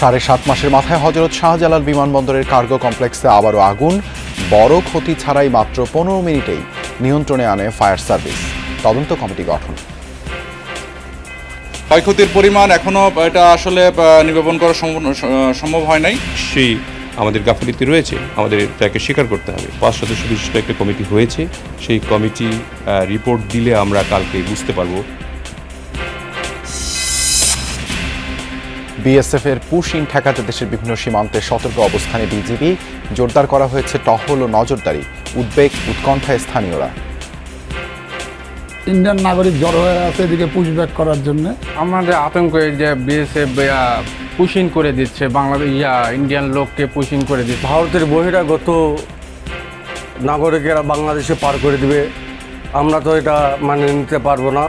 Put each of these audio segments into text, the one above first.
7.5 মাসের মাথায় হযরত শাহজালাল বিমানবন্দরের কার্গো কমপ্লেক্সে আবারও আগুন। বড় ক্ষতি ছাড়াই মাত্র 15 মিনিটেই নিয়ন্ত্রণে আনে ফায়ার সার্ভিস। তদন্ত কমিটি গঠন। ক্ষয়ক্ষতির পরিমাণ এখনো এটা আসলে নির্বাপন করা সম্ভব হয় নাই। সেই আমাদের গাফিলতি রয়েছে, আমাদের এটাকে স্বীকার করতে হবে। 5 সদস্য বিশিষ্ট একটা কমিটি হয়েছে, সেই কমিটি রিপোর্ট দিলে আমরা কালকে বুঝতে পারবো। বিএসএফ এর পুশ-ইন ঠেকাতে দেশের বিভিন্ন সীমান্তে সতর্ক অবস্থানে বিজিবি। জোরদার করা হয়েছে টহল ও নজরদারি। উদ্বেগ উৎকণ্ঠায় স্থানীয়রা। ইন্ডিয়ান নাগরিক জড়ো হয়ে আছে এদিকে পুশব্যাক করার জন্য। আমাদের আতঙ্ক যে বিএসএফ পুশিং করে দিচ্ছে, বাংলাদেশ ইন্ডিয়ান লোককে পুশিং করে দিচ্ছে। ভারতের বহিরাগত নাগরিকেরা বাংলাদেশে পার করে দিবে, আমরা তো এটা মানে নিতে পারবো না।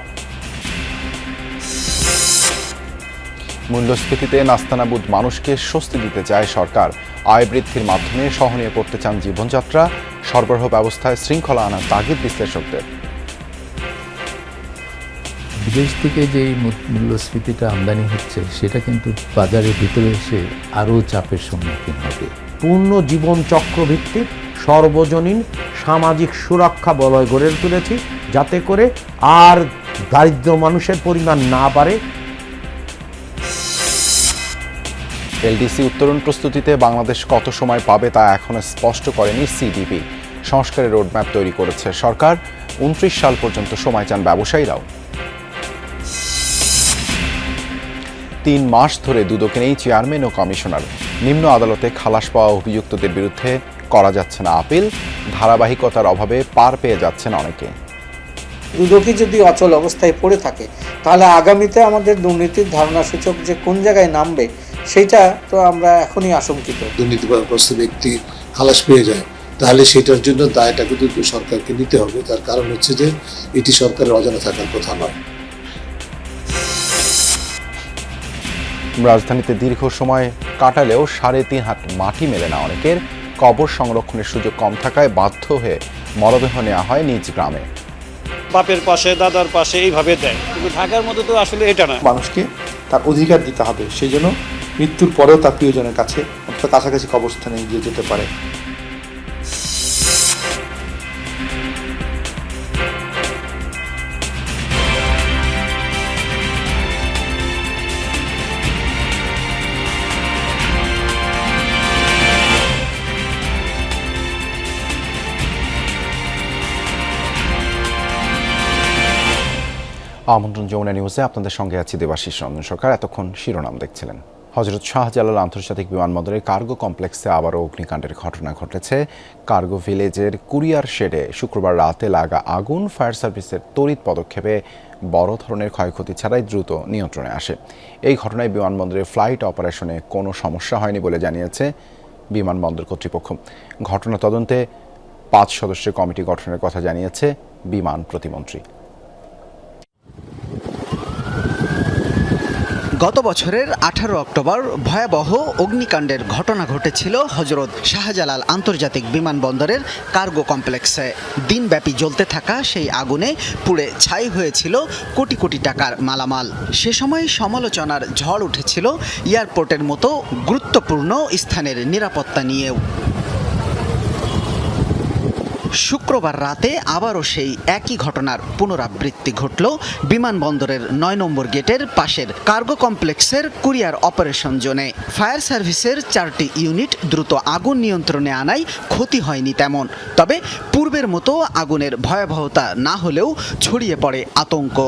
মূল্যস্ফীতিতে নাস্তানাবুদ মানুষকে স্বস্তি দিতে চায় সরকার। আয় বৃদ্ধির মাধ্যমে সহনীয় করতে চান জীবনযাত্রা। সরবরাহ ব্যবস্থায় শৃঙ্খলা আনার তাগিদ বিশ্লেষকদের। বিদেশ থেকে যে মূল্যস্ফীতিটা আমদানি হচ্ছে সেটা কিন্তু বাজারের ভিতরে এসে আরও চাপের সম্মুখীন হবে। পূর্ণ জীবন চক্রভিত্তিক সর্বজনীন সামাজিক সুরক্ষা বলয় গড়ে তুলেছি, যাতে করে আর দারিদ্র মানুষের পরিমাণ না বাড়ে। এলডিসি উত্তরণ প্রস্তুতিতে বাংলাদেশ কত সময় পাবে তা এখনো স্পষ্ট করেনি সিডিপি। সংস্কারের রোডম্যাপ তৈরি করেছে সরকার। 29 সাল পর্যন্ত সময় চান ব্যবসায়ীরাও। 3 মাস ধরে দুদকে নেই চেয়ারম্যান ও কমিশনার। নিম্ন আদালতে খালাস পাওয়া অভিযুক্তদের বিরুদ্ধে করা যাচ্ছে না আপিল। ধারাবাহিকতার অভাবে পার পেয়ে যাচ্ছেন অনেকে। দুদকই যদি অচল অবস্থায় পড়ে থাকে, তাহলে আগামীতে আমাদের দুর্নীতির ধারণা সূচক যে কোন জায়গায় নামবে সেটা তো আমরা এখনই আশঙ্কিত। দুর্নীতিগ্রস্ত ব্যক্তি খালাস পেয়ে যায়, তাহলে সেটার জন্য দায়টা কিন্তু সরকারকে নিতে হবে। তার কারণ হচ্ছে যে এটি সরকারের অজানা থাকার কথা নয়। রাজধানীতে দীর্ঘ সময় কাটালেও 3.5 হাত মাটি মেলে না অনেকের। কবর সংরক্ষণের সুযোগ কম থাকায় বাধ্য হয়ে মরদেহ নেওয়া হয় নিজ গ্রামে। বাপের পাশে দাদার পাশে এইভাবে দেয়, কিন্তু ঢাকার মতো তো আসলে এটা না। মানুষকে তার অধিকার দিতে হবে, সেই জন্য মৃত্যুর পরেও তার প্রিয়জনের কাছে অথবা কাছাকাছি কবরস্থানে গিয়ে যেতে পারে। আমন্ত্রণ যমুনা নিউজে আপনাদের সঙ্গে আছি দেবাশিস রঞ্জন সরকার। এতক্ষণ শিরোনাম দেখছিলেন। হযরত শাহজালাল আন্তর্জাতিক বিমানবন্দরের কার্গো কমপ্লেক্সে আবারও অগ্নিকাণ্ডের ঘটনা ঘটেছে। কার্গো ভিলেজের কুরিয়ার শেডে শুক্রবার রাতে লাগা আগুন ফায়ার সার্ভিসের তড়িৎ পদক্ষেপে বড় ধরনের ক্ষয়ক্ষতি ছাড়াই দ্রুত নিয়ন্ত্রণে আসে। এই ঘটনায় বিমানবন্দরের ফ্লাইট অপারেশনে কোনো সমস্যা হয়নি বলে জানিয়েছে বিমানবন্দর কর্তৃপক্ষ। ঘটনা তদন্তে 5 সদস্যের কমিটি গঠনের কথা জানিয়েছে বিমান প্রতিমন্ত্রী। গত বছরের 18 অক্টোবর ভয়াবহ অগ্নিকাণ্ডের ঘটনা ঘটেছিল হযরত শাহজালাল আন্তর্জাতিক বিমানবন্দরের কার্গো কমপ্লেক্সে। দিনব্যাপী জ্বলতে থাকা সেই আগুনে পুড়ে ছাই হয়েছিল কোটি কোটি টাকার মালামাল। সে সময় সমালোচনার ঝড় উঠেছিল এয়ারপোর্টের মতো গুরুত্বপূর্ণ স্থানের নিরাপত্তা নিয়েও। শুক্রবার রাতে আবারও সেই একই ঘটনার পুনরাবৃত্তি ঘটল বিমানবন্দরের 9 নম্বর গেটের পাশের কার্গো কমপ্লেক্সের কুরিয়ার অপারেশন জোনে। ফায়ার সার্ভিসের 4টি ইউনিট দ্রুত আগুন নিয়ন্ত্রণে আনায় ক্ষতি হয়নি তেমন। তবে পূর্বের মতো আগুনের ভয়াবহতা না হলেও ছড়িয়ে পড়ে আতঙ্ক।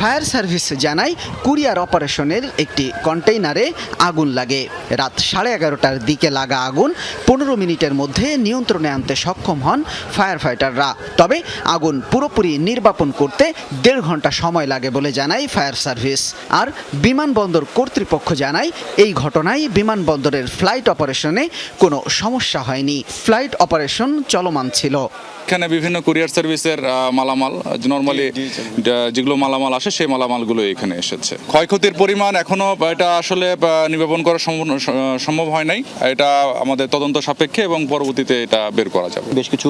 ফায়ার সার্ভিস জানায় কুরিয়ার অপারেশনের একটি কন্টেইনারে আগুন লাগে। রাত 11:30টার দিকে লাগা আগুন 15 মিনিটের মধ্যে নিয়ন্ত্রণে আনতে সক্ষম হন ফায়ার ফাইটাররা। তবে আগুন পুরোপুরি নির্বাপন করতে 1.5 ঘন্টা সময় লাগে বলে জানায় ফায়ার সার্ভিস। আর বিমানবন্দর কর্তৃপক্ষ জানায় এই ঘটনায় বিমানবন্দরের ফ্লাইট অপারেশনে কোনো সমস্যা হয়নি। ফ্লাইট অপারেশন চলমান ছিল। এখানে বিভিন্ন কুরিয়ার সার্ভিসের মালামাল নর্মালি যেগুলো মালামাল আসে সেই মালামালগুলো এখানে এসেছে। ক্ষয়ক্ষতির পরিমাণ এখনো এটা আসলে নিবেদন করা সম্ভব হয় নাই। এটা আমাদের তদন্ত সাপেক্ষে এবং পরবর্তীতে এটা বের করা যাবে। বেশ কিছু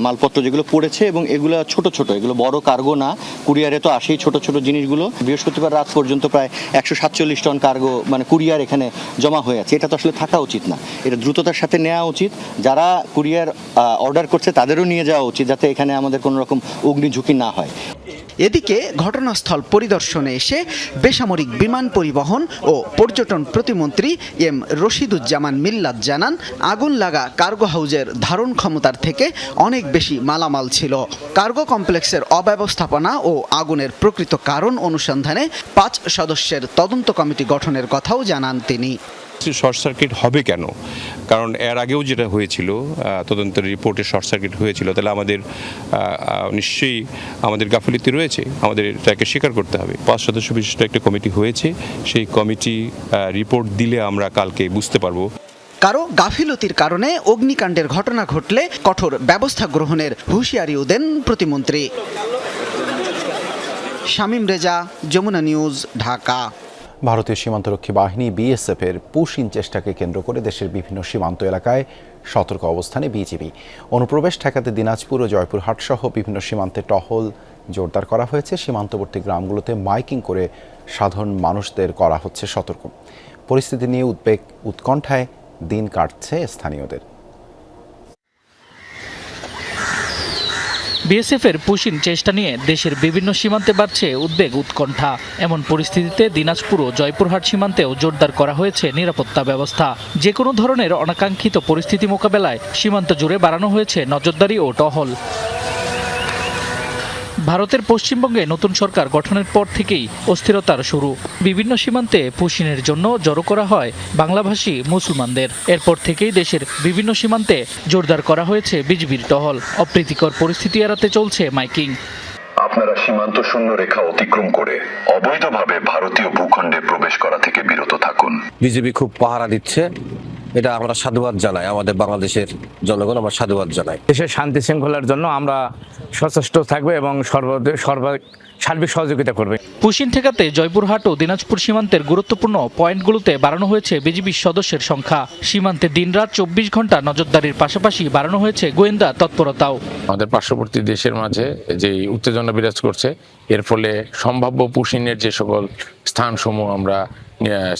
মালপত্র যেগুলো পড়েছে এবং এগুলো ছোট ছোট, এগুলো বড় কার্গো না, কুরিয়ারে তো আসেই ছোট ছোট জিনিসগুলো। বৃহস্পতিবার রাত পর্যন্ত প্রায় 147 টন কার্গো মানে কুরিয়ার এখানে জমা হয়ে আছে। এটা তো আসলে থাকা উচিত না, এটা দ্রুততার সাথে নেওয়া উচিত। যারা কুরিয়ার অর্ডার করছে তাদেরও নিয়ে যাওয়া উচিত, যাতে এখানে আমাদের কোনো রকম অগ্নি ঝুঁকি না হয়। এদিকে ঘটনাস্থল পরিদর্শনে এসে বেসামরিক বিমান পরিবহন ও পর্যটন প্রতিমন্ত্রী এম রশিদুজ্জামান মিল্লাত জানান, আগুন লাগা কার্গো হাউজের ধারণ ক্ষমতার থেকে অনেক বেশি মালামাল ছিল। কার্গো কমপ্লেক্সের অব্যবস্থাপনা ও আগুনের প্রকৃত কারণ অনুসন্ধানে 5 সদস্যের তদন্ত কমিটি গঠনের কথাও জানান তিনি। শর্ট সার্কিট হবে কেন? কারণ এর আগেও যেটা হয়েছিল, তদন্তের রিপোর্টে শর্ট সার্কিট হয়েছিল, তাহলে আমাদের নিশ্চয়ই আমাদের গাফিলতি রয়েছে, আমাদের এটাকে স্বীকার করতে হবে। 5 সদস্য বিশিষ্ট একটা কমিটি হয়েছে, সেই কমিটি রিপোর্ট দিলে আমরা কালকে বুঝতে পারবো। কারো গাফিলতির কারণে অগ্নিকাণ্ডের ঘটনা ঘটলে কঠোর ব্যবস্থা গ্রহণের হুঁশিয়ারিও দেন প্রতিমন্ত্রী। শামীম রেজা, যমুনা নিউজ, ঢাকা। ভারতীয় সীমান্তরক্ষী বাহিনী বিএসএফ এর পুশিন চেষ্টাকে কেন্দ্র করে দেশের বিভিন্ন সীমান্ত এলাকায় সতর্ক অবস্থানে বিজিবি। অনুপ্রবেশ ঠেকাতে দিনাজপুর ও জয়পুরহাট সহ বিভিন্ন সীমান্তে টহল জোরদার করা হয়েছে। সীমান্তবর্তী গ্রামগুলোতে মাইকিং করে সাধারণ মানুষদের করা হচ্ছে সতর্ক। পরিস্থিতি নিয়ে উৎকণ্ঠায় দিন কাটছে স্থানীয়দের। বিএসএফের পুশিন চেষ্টা নিয়ে দেশের বিভিন্ন সীমান্তে বাড়ছে উদ্বেগ উৎকণ্ঠা। এমন পরিস্থিতিতে দিনাজপুর ও জয়পুরহাট সীমান্তেও জোরদার করা হয়েছে নিরাপত্তা ব্যবস্থা। যে কোনো ধরনের অনাকাঙ্ক্ষিত পরিস্থিতি মোকাবেলায় সীমান্ত জুড়ে বাড়ানো হয়েছে নজরদারি ও টহল। ভারতের পশ্চিমবঙ্গে নতুন সরকার গঠনের পর থেকেই অস্থিরতার শুরু। বিভিন্ন সীমান্তে পুশিনের জন্য জড়ো করা হয় বাংলাভাষী মুসলমানদের। এরপর থেকেই দেশের বিভিন্ন সীমান্তে জোরদার করা হয়েছে বিজিবির টহল। অপ্রীতিকর পরিস্থিতি এড়াতে চলছে মাইকিং। আপনারা সীমান্ত শূন্য রেখা অতিক্রম করে অবৈধভাবে ভারতীয় ভূখণ্ডে প্রবেশ করা থেকে বিরত থাকুন। বিজেপি খুব পাহারা দিচ্ছে, এটা আমরা সাধুবাদ জানাই। আমাদের বাংলাদেশের জনগণ আমরা সাধুবাদ জানাই। দেশের শান্তি শৃঙ্খলার জন্য আমরা সচেষ্ট থাকবো এবং সার্বিক সহযোগিতা করবে। পুশিন ঠেকাতে জয়পুরহাট ও দিনাজপুর সীমান্তের গুরুত্বপূর্ণ পয়েন্টগুলোতে বাড়ানো হয়েছে বিজিবির সদস্যের সংখ্যা। সীমান্তে দিনরাত 24 ঘন্টা নজরদারির পাশাপাশি বাড়ানো হয়েছে গোয়েন্দা তৎপরতাও। আমাদের পার্শ্ববর্তী দেশের মাঝে যে উত্তেজনা বিরাজ করছে, এর ফলে সম্ভাব্য পুশিনের যে সকল স্থানসমূহ আমরা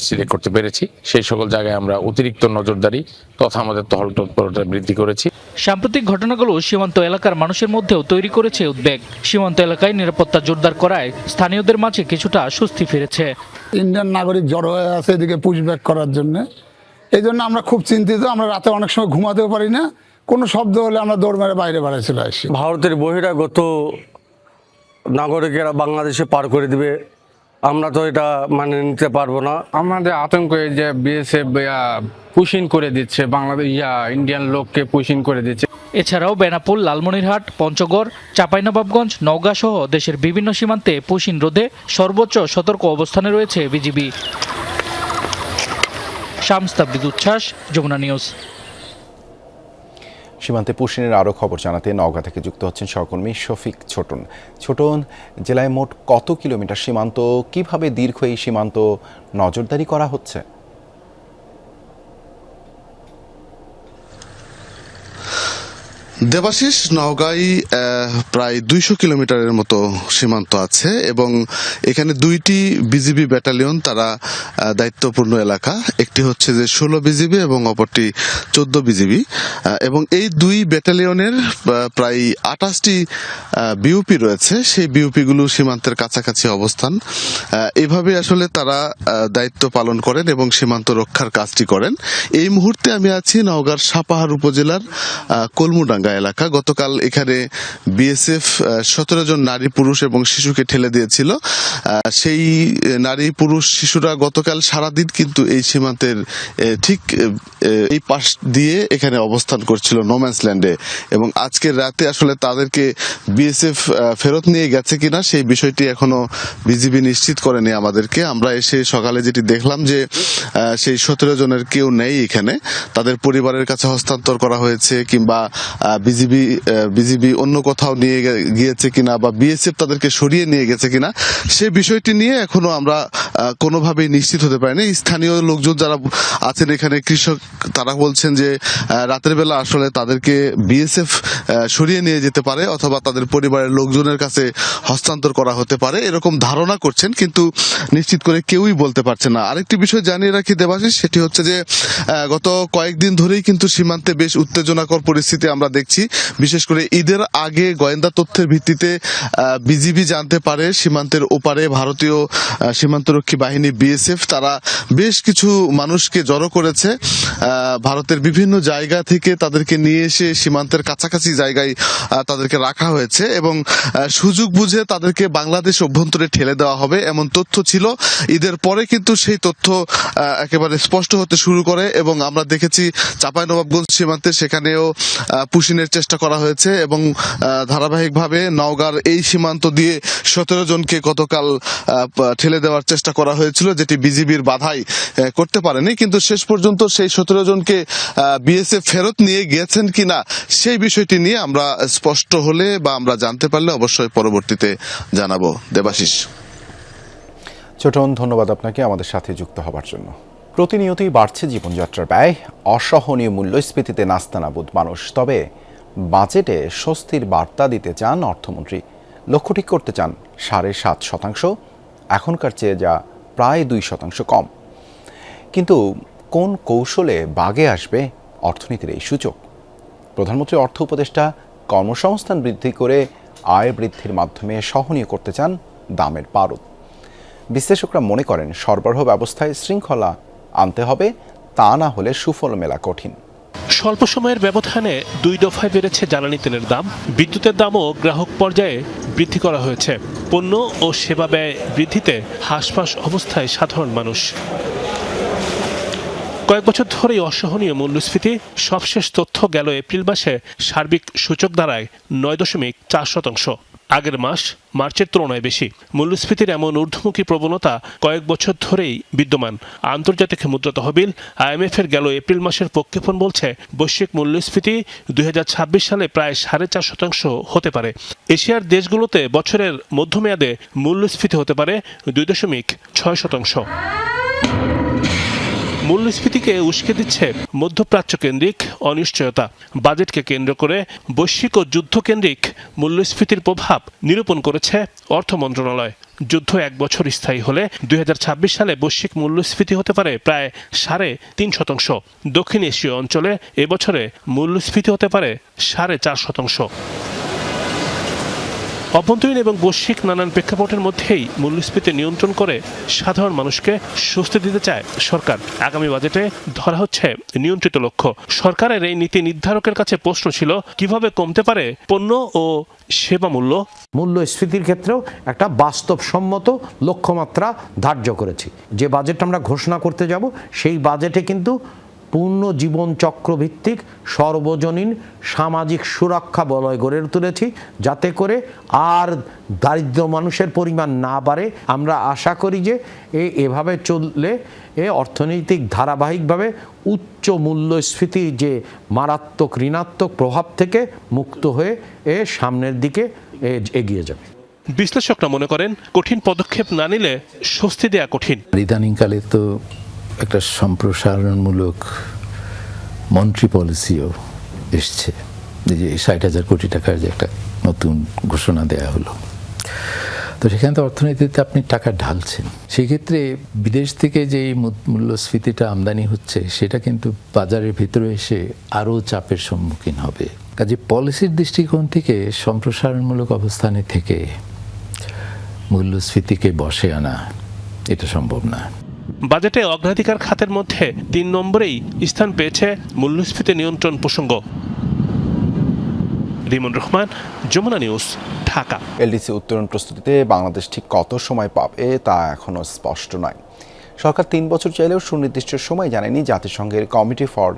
সিলেক্ট করতে পেরেছি, সেই সকল জায়গায় আমরা অতিরিক্ত নজরদারি তথা আমাদের টহল তৎপরতা বৃদ্ধি করেছি। সাম্প্রতিক ঘটনাগুলো সীমান্ত এলাকার মানুষের মধ্যেও তৈরি করেছে উদ্বেগ। সীমান্ত এলাকায় নিরাপত্তা জোরদার করায় স্থানীয়দের মাঝে কিছুটা স্বস্তি ফিরেছে। ইন্ডিয়ান নাগরিক জড়ো হয়ে আছে এদিকে পুশব্যাক করার জন্য। এই জন্য আমরা খুব চিন্তিত। আমরা রাতে অনেক সময় ঘুমাতেও পারি না, কোনো শব্দ হলে আমরা দৌড় মেরে বাইরে বাড়াই চলে আসি। ভারতের বহিরাগত নাগরিকেরা বাংলাদেশে পার করে দিবে, আমরা তো এটা মানে নিতে পারবো না। আমাদের আতঙ্ক যে বিএসএফ পুশিন করে দিচ্ছে, বাংলাদেশ ইন্ডিয়ান লোককে পুশিন করে দিচ্ছে। এছাড়াও বেনাপোল, লালমনিরহাট, পঞ্চগড়, চাঁপাইনবাবগঞ্জ, নওগাঁ সহ দেশের বিভিন্ন সীমান্তে পুশিন রোধে সর্বোচ্চ সতর্ক অবস্থানে রয়েছে বিজিবি। শামস তাবরিদ উচ্ছ্বাস, যমুনা নিউজ। সীমান্তে পুশিনের আরও খবর জানাতে নওগাঁ থেকে যুক্ত হচ্ছেন সহকর্মী শফিক ছোটন। ছোটন, জেলায় মোট কত কিলোমিটার সীমান্ত, কিভাবে দীর্ঘ এই সীমান্ত নজরদারি করা হচ্ছে? দেবাশিস, নওগাঁয় প্রায় 200 কিলোমিটারের মতো সীমান্ত আছে এবং এখানে 2টি বিজিবি ব্যাটালিয়ন তারা দায়িত্বপূর্ণ এলাকা। একটি হচ্ছে যে 16 বিজিবি এবং অপরটি 14 বিজিবি এবং এই 2 ব্যাটালিয়নের প্রায় 28টি বিউপি রয়েছে। সেই বিউপিগুলো সীমান্তের কাছাকাছি অবস্থান। এভাবে আসলে তারা দায়িত্ব পালন করেন এবং সীমান্ত রক্ষার কাজটি করেন। এই মুহূর্তে আমি আছি নওগাঁর সাপাহার উপজেলার কলমুডাঙ্গা এলাকা। গতকাল এখানে বিএসএফ 17 জন নারী, পুরুষ এবং শিশুকে ঠেলে দিয়েছিল। সেই নারী, পুরুষ, শিশুরা গতকাল সারাদিন কিন্তু এই সীমান্তের ঠিক এই পাশ দিয়ে এখানে অবস্থান করছিল নোম্যান্স ল্যান্ডে এবং আজকের রাতে আসলে তাদেরকে বিএসএফ ফেরত নিয়ে গেছে কিনা সেই বিষয়টি এখনো বিজিবি নিশ্চিত করেনি আমাদেরকে। আমরা এসে সকালে যেটি দেখলাম যে সেই 17 জনের কেউ নেই এখানে, তাদের পরিবারের কাছে হস্তান্তর করা হয়েছে কিংবা বিজিবি অন্য কোথাও নিয়ে গিয়েছে কিনা বা বিএসএফ তাদেরকে সরিয়ে নিয়ে গেছে কিনা সে বিষয়টি নিয়ে এখনো আমরা কোনোভাবেই নিশ্চিত হতে পারিনি। স্থানীয় লোকজন যারা আছেন এখানে, কৃষক, তারা বলছেন যে রাতের বেলা আসলে তাদেরকে বিএসএফ সরিয়ে নিয়ে যেতে পারে অথবা তাদের পরিবারের লোকজনের কাছে হস্তান্তর করা হতে পারে, এরকম ধারণা করছেন, কিন্তু নিশ্চিত করে কেউই বলতে পারছে না। আরেকটি বিষয় জানিয়ে রাখি দেবাশিস, সেটি হচ্ছে যে গত কয়েকদিন ধরেই কিন্তু সীমান্তে বেশ উত্তেজনাকর পরিস্থিতি আমরা দেখছি। বিশেষ করে ঈদের আগে গোয়েন্দা তথ্যের ভিত্তিতে বিজিবি জানতে পারে সীমান্তের ওপারে ভারতীয় সীমান্তরক্ষী বাহিনী বিএসএফ তারা বেশ কিছু মানুষকে জড়ো করেছে। ভারতের বিভিন্ন জায়গা থেকে তাদেরকে নিয়ে এসে সীমান্তের কাছাকাছি জায়গায় তাদেরকে রাখা হয়েছে এবং সুযোগ বুঝে তাদেরকে বাংলাদেশ অভ্যন্তরে ঠেলে দেওয়া হবে এমন তথ্য ছিল। ঈদের পরে কিন্তু সেই তথ্য একেবারে স্পষ্ট হতে শুরু করে এবং আমরা দেখেছি চাঁপাইনবাবগঞ্জ সীমান্তে সেখানেও পুশিনের চেষ্টা করা হয়েছে এবং ধারাবাহিকভাবে নওগাঁর এই সীমান্ত দিয়ে 17 জনকে গতকাল ঠেলে দেওয়ার চেষ্টা করা হয়েছিল, যেটি বিজিবির বাধাই করতে পারেনি। কিন্তু শেষ পর্যন্ত সেই 17 জনকে বিএসএফ ফেরত নিয়ে গিয়েছেন কিনা সেই বিষয়টি নিয়ে আমরা স্পষ্ট হলে বা আমরা জানতে পারলে অবশ্যই পরবর্তীতে জানাবো। দেবাশিস। ছোটন, ধন্যবাদ আপনাকে আমাদের সাথে যুক্ত হবার জন্য। প্রতিনিয়তই বাড়ছে জীবনযাত্রার ব্যয়, অসহনীয় মূল্যস্ফীতিতে নাস্তানাবুদ মানুষ। তবে বাজেটে স্বস্তির বার্তা দিতে চান অর্থমন্ত্রী, লক্ষ্য ঠিক করতে চান 7.5%, এখনকার চেয়ে যা প্রায় 2% কম। কিন্তু কোন কৌশলে বাগে আসবে অর্থনীতির এই সূচক? প্রধানমন্ত্রী অর্থ উপদেষ্টা কর্মসংস্থান বৃদ্ধি করে আয় বৃদ্ধির মাধ্যমে সহনীয় করতে চান দামের পারদ। বিশ্লেষকরা মনে করেন সরবরাহ ব্যবস্থায় শৃঙ্খলা আনতে হবে, তা না হলে সুফল মেলা কঠিন। স্বল্প সময়ের ব্যবধানে 2 দফায় বেড়েছে জ্বালানি তেলের দাম, বিদ্যুতের দামও গ্রাহক পর্যায়ে বৃদ্ধি করা হয়েছে। পণ্য ও সেবা ব্যয় বৃদ্ধিতে হাসপাস অবস্থায় সাধারণ মানুষ। কয়েক বছর ধরেই অসহনীয় মূল্যস্ফীতি। সবশেষ তথ্য গেল এপ্রিল মাসে সার্বিক সূচক দাঁড়ায় 9.4%। আগের মাস মার্চের তুলনায় বেশি। মূল্যস্ফীতির এমন ঊর্ধ্বমুখী প্রবণতা কয়েক বছর ধরেই বিদ্যমান। আন্তর্জাতিক মুদ্রা তহবিল IMF এর গেল এপ্রিল মাসের প্রক্ষেপণ বলছে বৈশ্বিক মূল্যস্ফীতি 2026 সালে প্রায় 4.5% হতে পারে। এশিয়ার দেশগুলোতে বছরের মধ্যমেয়াদে মূল্যস্ফীতি হতে পারে 2.6%। মূল্যস্ফীতিকে উস্কে দিচ্ছে মধ্যপ্রাচ্য কেন্দ্রিক অনিশ্চয়তা। বাজেটকে কেন্দ্র করে বৈশ্বিক ও যুদ্ধকেন্দ্রিক মূল্যস্ফীতির প্রভাব নিরূপণ করেছে অর্থ মন্ত্রণালয়। যুদ্ধ 1 বছর স্থায়ী হলে 2026 সালে বৈশ্বিক মূল্যস্ফীতি হতে পারে প্রায় 3.5%। দক্ষিণ এশীয় অঞ্চলে এবছরে মূল্যস্ফীতি হতে পারে 4.5%। অভ্যন্তরীণ এবং বৈশ্বিক নানান প্রেক্ষাপটের মধ্যেই মূল্যস্ফীতি নিয়ন্ত্রণ করে সাধারণ মানুষকে স্বস্তি দিতে চায় সরকার। আগামী বাজেটে ধরা হচ্ছে নিয়ন্ত্রিত লক্ষ্য। সরকারের এই নীতি নির্ধারকের কাছে প্রশ্ন ছিল কিভাবে কমতে পারে পণ্য ও সেবা মূল্য। মূল্যস্ফীতির ক্ষেত্রেও একটা বাস্তবসম্মত লক্ষ্যমাত্রা ধার্য করেছি। যে বাজেট আমরা ঘোষণা করতে যাব সেই বাজেটে কিন্তু পূর্ণ জীবন চক্র ভিত্তিক সর্বজনীন সামাজিক সুরক্ষা বলয় গড়ে তুলেছি, যাতে করে আর দারিদ্র মানুষের পরিমাণ না বাড়ে। আমরা আশা করি যে এভাবে চললে অর্থনৈতিক ধারাবাহিকভাবে উচ্চ মূল্যস্ফীতির যে মারাত্মক ঋণাত্মক প্রভাব থেকে মুক্ত হয়ে সামনের দিকে এগিয়ে যাবে। বিশ্লেষকরা মনে করেন কঠিন পদক্ষেপ না নিলে স্বস্তি দেয়া কঠিন। ইদানিংকালে তো একটা সম্প্রসারণমূলক মন্ত্রী পলিসিও এসছে, যে 60,000 কোটি টাকার যে একটা নতুন ঘোষণা দেয়া হলো। তো সেখানে তো অর্থনীতিতে আপনি টাকা ঢালছেন, সেক্ষেত্রে বিদেশ থেকে যে মূল্যস্ফীতিটা আমদানি হচ্ছে সেটা কিন্তু বাজারের ভিতরে এসে আরও চাপের সম্মুখীন হবে। কাজে পলিসির দৃষ্টিকোণ থেকে সম্প্রসারণমূলক অবস্থানে থেকে মূল্যস্ফীতিকে বশে আনা এটা সম্ভব না। বাজেটে অগ্রাধিকার খাতের মধ্যে 3 নম্বরেই স্থান পেয়েছে মূল্যস্ফীতি নিয়ন্ত্রণ প্রসঙ্গ। রিমন রহমান, যমুনা নিউজ, ঢাকা। এলডিসি উত্তরণ প্রস্তুতিতে বাংলাদেশ ঠিক কত সময় পাবে তা এখনও স্পষ্ট নয়। সরকার 3 বছর চাইলেও সুনির্দিষ্ট সময় জানেনি জাতিসংঘের committee for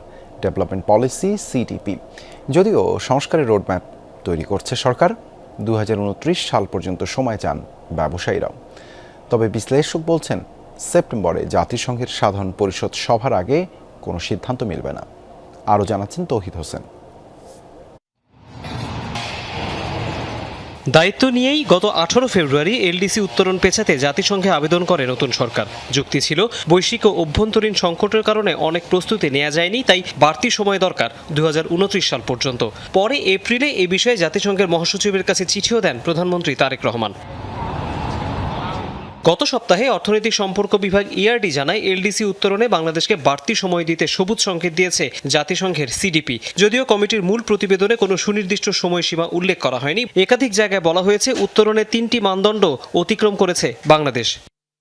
development policy CDP। যদিও সংস্কারের রোডম্যাপ তৈরি করছে সরকার, 2029 সাল পর্যন্ত সময় চান ব্যবসায়ীরাও। তবে বিশ্লেষক বলছেন সেপ্টেম্বরে জাতিসংঘের সাধারণ পরিষদ সভার আগে কোনো সিদ্ধান্ত মিলবে না। আরও জানাচ্ছেন তৌহিদ হোসেন। দায়িত্ব নিয়েই গত 18 ফেব্রুয়ারি এলডিসি উত্তোলন পেছাতে জাতিসংঘে আবেদন করে নতুন সরকার। যুক্তি ছিল বৈশ্বিক ও অভ্যন্তরীণ সংকটের কারণে অনেক প্রস্তুতি নেওয়া যায়নি, তাই বাড়তি সময় দরকার 2029 সাল পর্যন্ত। পরে এপ্রিলে এ বিষয়ে জাতিসংঘের মহাসচিবের কাছে চিঠিও দেন প্রধানমন্ত্রী তারেক রহমান। গত সপ্তাহে অর্থনৈতিক সম্পর্ক বিভাগ ইআরডি জানায় এলডিসি উত্তোলনে বাংলাদেশকে বাড়তি সময় দিতে সবুজ সংকেত দিয়েছে জাতিসংঘের সিডিপি। যদিও কমিটির মূল প্রতিবেদনে কোনো সুনির্দিষ্ট সময়সীমা উল্লেখ করা হয়নি। একাধিক জায়গায় বলা হয়েছে উত্তোলনে 3টি মানদণ্ড অতিক্রম করেছে বাংলাদেশ।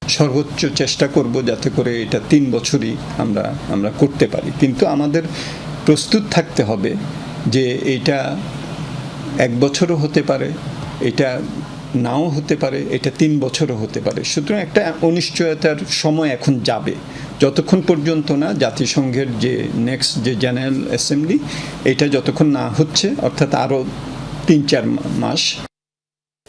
সর্বোচ্চ চেষ্টা করব যাতে করে এটা 3 বছরই আমরা করতে পারি, কিন্তু আমাদের প্রস্তুত থাকতে হবে যে এটা 1 বছরও হতে পারে, এটা নাও হতে পারে, এটা 3 বছরও হতে পারে। সুতরাং একটা অনিশ্চয়তার সময় এখন যাবে, যতক্ষণ পর্যন্ত না জাতিসংঘের যে নেক্সট যে জেনারেল অ্যাসেম্বলি এটা যতক্ষণ না হচ্ছে, অর্থাৎ আরও 3-4 মাস।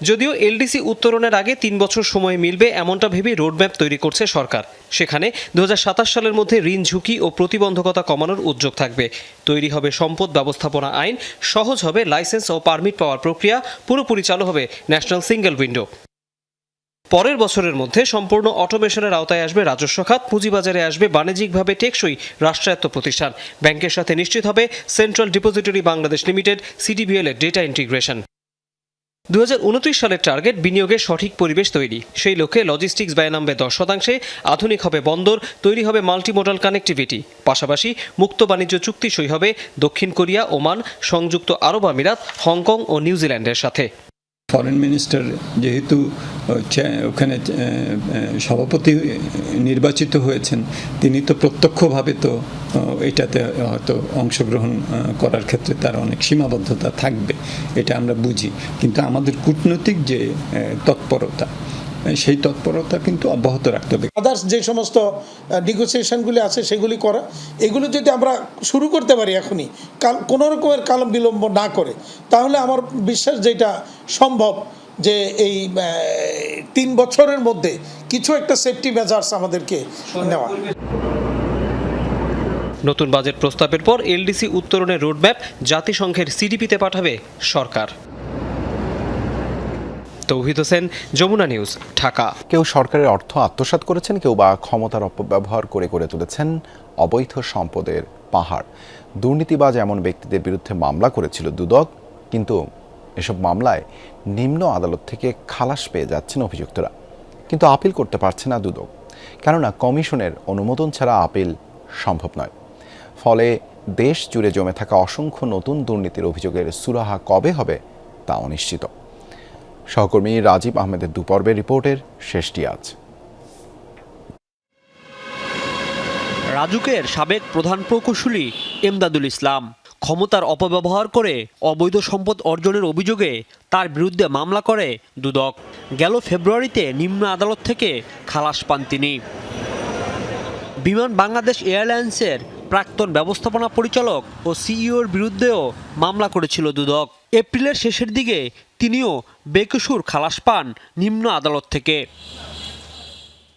যদিও এলডিসি উত্তোলনের আগে 3 বছর সময় মিলবে এমনটা ভেবে রোডম্যাপ তৈরি করছে সরকার। সেখানে 2027 সালের মধ্যে ঋণ ঝুঁকি ও প্রতিবন্ধকতা কমানোর উদ্যোগ থাকবে। তৈরি হবে সম্পদ ব্যবস্থাপনা আইন, সহজ হবে লাইসেন্স ও পারমিট পাওয়ার প্রক্রিয়া, পুরোপুরি চালু হবে ন্যাশনাল সিঙ্গেল উইন্ডো। পরের বছরের মধ্যে সম্পূর্ণ অটোমেশনের আওতায় আসবে রাজস্ব খাত, পুঁজিবাজারে আসবে বাণিজ্যিকভাবে টেকসই রাষ্ট্রায়ত্ত প্রতিষ্ঠান। ব্যাংকের সাথে নিশ্চিত হবে central depository Bangladesh limited CDBL এর ডেটা ইন্টিগ্রেশন। 2029 সালের টার্গেট বিনিয়োগের সঠিক পরিবেশ তৈরি। সেই লক্ষ্যে লজিস্টিক্স ব্যয় নামবে 10%, আধুনিক হবে বন্দর, তৈরি হবে মাল্টিমোডাল কানেক্টিভিটি। পাশাপাশি মুক্ত বাণিজ্য চুক্তি সই হবে দক্ষিণ কোরিয়া, ওমান, সংযুক্ত আরব আমিরাত, হংকং ও নিউজিল্যান্ডের সাথে। ফরেন মিনিস্টার যেহেতু ওখানে সভাপতি নির্বাচিত হয়েছেন, তিনি তো প্রত্যক্ষভাবে তো এটাতে হয়তো অংশগ্রহণ করার ক্ষেত্রে তার অনেক সীমাবদ্ধতা থাকবে, এটা আমরা বুঝি। কিন্তু আমাদের কূটনৈতিক যে তৎপরতা, সেই তৎপরতা কিন্তু অব্যাহত রাখতে হবে। আদার্স যে সমস্ত নেগোসিয়েশনগুলি আছে সেগুলি করা, এগুলো যদি আমরা শুরু করতে পারি এখনই, কোনো রকমের কাল বিলম্ব না করে, তাহলে আমার বিশ্বাস যেটা সম্ভব যে এই 3 বছরের মধ্যে কিছু একটা সেফটি মেজার্স আমাদেরকে নেওয়া। নতুন বাজেট প্রস্তাবের পর এলডিসি উত্তোলনের রোডম্যাপ জাতিসংঘের সিডিপিতে পাঠাবে সরকার। তৌহিদ হোসেন, যমুনা নিউজ, ঢাকা। কেউ সরকারের অর্থ আত্মসাৎ করেছেন, কেউ বা ক্ষমতার অপব্যবহার করে তুলেছেন অবৈধ সম্পদের পাহাড়। দুর্নীতিবাজ এমন ব্যক্তিদের বিরুদ্ধে মামলা করেছিল দুদক, কিন্তু এসব মামলায় নিম্ন আদালত থেকে খালাস পেয়ে যাচ্ছেন অভিযুক্তরা। কিন্তু আপিল করতে পারছে না দুদক, কেননা কমিশনের অনুমোদন ছাড়া আপিল সম্ভব নয়। ফলে দেশ জুড়ে জমে থাকা অসংখ্য নতুন দুর্নীতির অভিযোগের সুরাহা কবে হবে তা অনিশ্চিত। সহকর্মী রাজীব আহমেদের দুপর্বের রিপোর্টের শেষটি আজ। রাজুকের সাবেক প্রধান প্রকৌশলী এমদাদুল ইসলাম ক্ষমতার অপব্যবহার করে অবৈধ সম্পদ অর্জনের অভিযোগে তার বিরুদ্ধে মামলা করে দুদক। গেল ফেব্রুয়ারিতে নিম্ন আদালত থেকে খালাস পান তিনি। বিমান বাংলাদেশ এয়ারলাইন্সের প্রাক্তন ব্যবস্থাপনা পরিচালক ও সিইওর বিরুদ্ধেও মামলা করেছিল দুদক। এপ্রিলের শেষের দিকে তিনিও বেকসুর খালাস পান নিম্ন আদালত থেকে।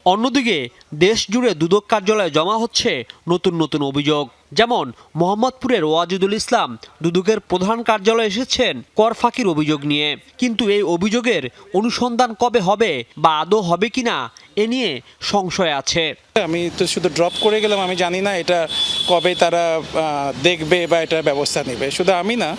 অন্যদিকে দেশ জুড়ে দুদক কার্যালয়ে জমা হচ্ছে নতুন অভিযোগ। যেমন মোহাম্মদপুরের ওয়াজিদুল ইসলাম দুদকের প্রধান কার্যালয়ে এসেছেন কর ফাঁকির অভিযোগ নিয়ে, কিন্তু এই অভিযোগের অনুসন্ধান কবে হবে বা আদৌ হবে কিনা এ নিয়ে সংশয় আছে। আমি তো শুধু ড্রপ করে গেলাম, আমি জানি না এটা কবে তারা দেখবে বা এটা ব্যবস্থা নেবে। শুধু আমি না,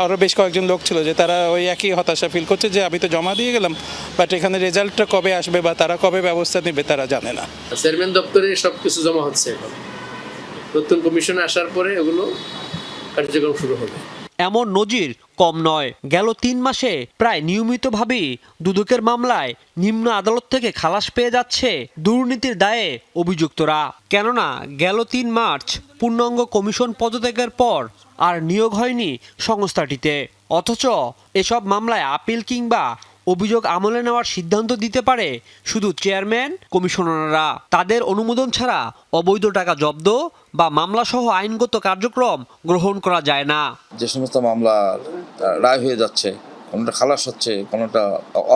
আরও বেশ কয়েকজন লোক ছিল যে তারা ওই একই হতাশা ফিল করছে যে আমি তো জমা দিয়ে গেলাম, বাট এখানে রেজাল্টটা কবে আসবে বা তারা কবে ব্যবস্থা নেবে তারা জানে না। চেয়ারম্যান দপ্তরে সব কিছু জমা হচ্ছে, নতুন কমিশন আসার পরে এগুলো কার্যক্রম শুরু হবে। এমন নজির কম নয়। গেল 3 মাসে প্রায় নিয়মিতভাবেই দুদকের মামলায় নিম্ন আদালত থেকে খালাস পেয়ে যাচ্ছে দুর্নীতির দায়ে অভিযুক্তরা। কেননা গেল 3 মার্চ পূর্ণাঙ্গ কমিশন পদত্যাগের পর আর নিয়োগ হয়নি সংস্থাটিতে। অথচ এসব মামলায় আপিল কিংবা অভিযোগ আমলে নেওয়ার সিদ্ধান্ত দিতে পারে শুধু চেয়ারম্যান, কমিশনাররা। তাদের অনুমোদন ছাড়া অবৈধ টাকা জব্দ বা মামলাসহ আইনগত কার্যক্রম গ্রহণ করা যায় না। যে সমস্ত মামলা রায় হয়ে যাচ্ছে, কোনোটা খালাস হচ্ছে, কোনোটা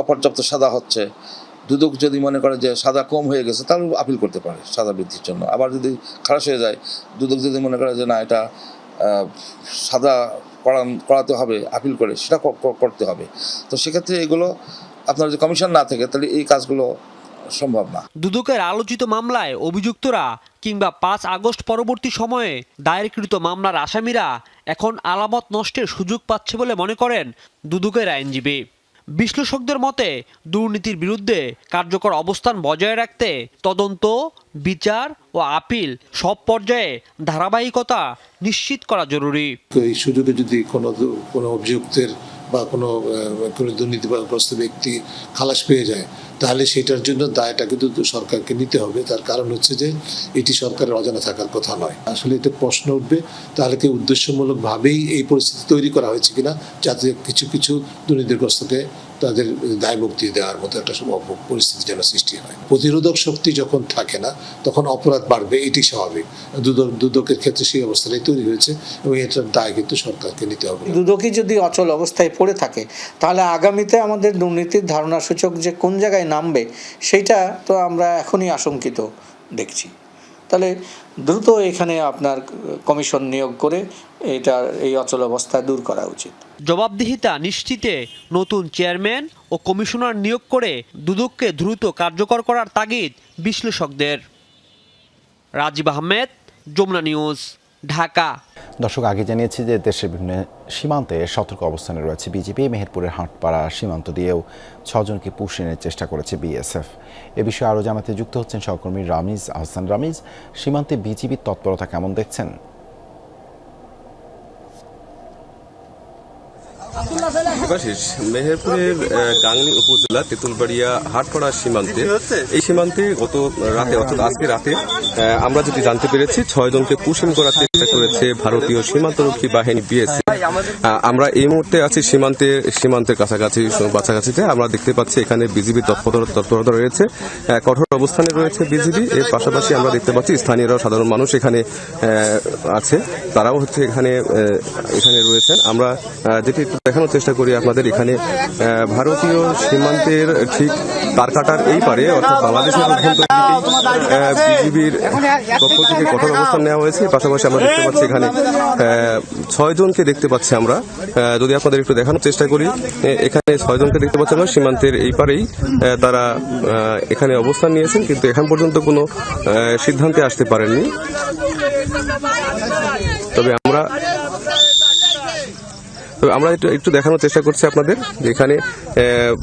অপর্যাপ্ত সাজা হচ্ছে, দুদক যদি মনে করে যে সাজা কম হয়ে গেছে তাহলে আপিল করতে পারে সাজা বৃদ্ধির জন্য। আবার যদি খালাস হয়ে যায়, দুদক যদি মনে করে যে না এটা সাজা করাতে হবে আপিল করে, সেটা করতে হবে। তো সেক্ষেত্রে এগুলো আপনার যদি কমিশন না থাকে তাহলে এই কাজগুলো সম্ভব না। দুদকের আলোচিত মামলায় অভিযুক্তরা কিংবা 5 আগস্ট পরবর্তী সময়ে দায়েরকৃত মামলার আসামিরা এখন আলামত নষ্টের সুযোগ পাচ্ছে বলে মনে করেন দুদকের আইনজীবী। বিশ্লেষকদের মতে দুর্নীতির বিরুদ্ধে কার্যকর অবস্থান বজায় রাখতে তদন্ত, বিচার ও আপিল সব পর্যায়ে ধারাবাহিকতা নিশ্চিত করা জরুরি। এই সুযোগে যদি কোনো অভিযুক্তের বা কোনো দুর্নীতিগ্রস্ত ব্যক্তি খালাস পেয়ে যায় তাহলে সেটার জন্য দায়টা কিন্তু সরকারকে নিতে হবে। তার কারণ হচ্ছে যে এটি সরকারের অজানা থাকার কথা নয়। আসলে এটা প্রশ্ন উঠবে তাহলে কি উদ্দেশ্যমূলকভাবেই এই পরিস্থিতি তৈরি করা হয়েছে কিনা, যাতে কিছু কিছু দুর্নীতিগ্রস্তকে তাদের দায় মুক্তি দেওয়ার মতো একটা পরিস্থিতি যেন সৃষ্টি হয়। প্রতিরোধক শক্তি যখন থাকে না তখন অপরাধ বাড়বে, এটি স্বাভাবিক। দুদকের ক্ষেত্রে সেই অবস্থাটাই তৈরি হয়েছে এবং এটার দায় কিন্তু সরকারকে নিতে হবে। দুদকই যদি অচল অবস্থায় পড়ে থাকে তাহলে আগামীতে আমাদের দুর্নীতির ধারণা সূচক যে কোন জায়গায় নামবে সেটা তো আমরা এখনই আশঙ্কিত দেখছি। তাহলে দ্রুত এখানে আপনার কমিশন নিয়োগ করে এই অচল অবস্থা দূর করা উচিত। জবাবদিহিতা নিশ্চিতে নতুন চেয়ারম্যান ও কমিশনার নিয়োগ করে দুদককে দ্রুত কার্যকর করার তাগিদ বিশ্লেষকদের। রাজীব আহমেদ, যমুনা নিউজ, ঢাকা। দর্শক, আগে জানিয়েছি যে দেশের বিভিন্ন সীমান্তে সতর্ক অবস্থানে রয়েছে বিজিবি। মেহেরপুরের হাটপাড়া সীমান্ত দিয়েও 6 জনকে পুশ এনে চেষ্টা করেছে বিএসএফ। এ বিষয়ে আরও জানাতে যুক্ত হচ্ছেন সহকর্মী রামিজ আহসান। রামিজ, সীমান্তে বিজিবির তৎপরতা কেমন দেখছেন? মেহেরপুরের গাংনী উপজেলা তেঁতুলবাড়িয়া হাটপাড়া সীমান্তে, এই সীমান্তে গত রাতে অর্থাৎ আজকে রাতে আমরা যেটি জানতে পেরেছি 6 জনকে পুশিং করার চেষ্টা করেছে ভারতীয় সীমান্তরক্ষী বাহিনী বিএসএফ। আমরা এই মুহূর্তে আছি সীমান্তের কাছাকাছিতে। আমরা দেখতে পাচ্ছি এখানে বিজিবি তৎপরতা রয়েছে, কঠোর অবস্থানে রয়েছে বিজিবি। এর পাশাপাশি আমরা দেখতে পাচ্ছি স্থানীয়রাও, সাধারণ মানুষ এখানে আছে, তারাও হচ্ছে এখানে রয়েছেন। আমরা যেটি দেখানোর চেষ্টা করি আপনাদের, এখানে ভারতীয় সীমান্তের ঠিক তারকাটার এই পারে অর্থাৎ বাংলাদেশের বিজিবির পক্ষ থেকে কঠোর অবস্থান নেওয়া হয়েছে। পাশাপাশি আমরা দেখতে পাচ্ছি এখানে 6 জনকে দেখতে পাচ্ছি আমরা। যদি আপনাদের একটু দেখানোর চেষ্টা করি, এখানে 6 জনকে দেখতে পাচ্ছি আমরা সীমান্তের এই পারেই তারা এখানে অবস্থান নিয়েছেন, কিন্তু এখন পর্যন্ত কোনো সিদ্ধান্তে আসতে পারেননি। তবে আমরা একটু দেখানোর চেষ্টা করছি আপনাদের যে এখানে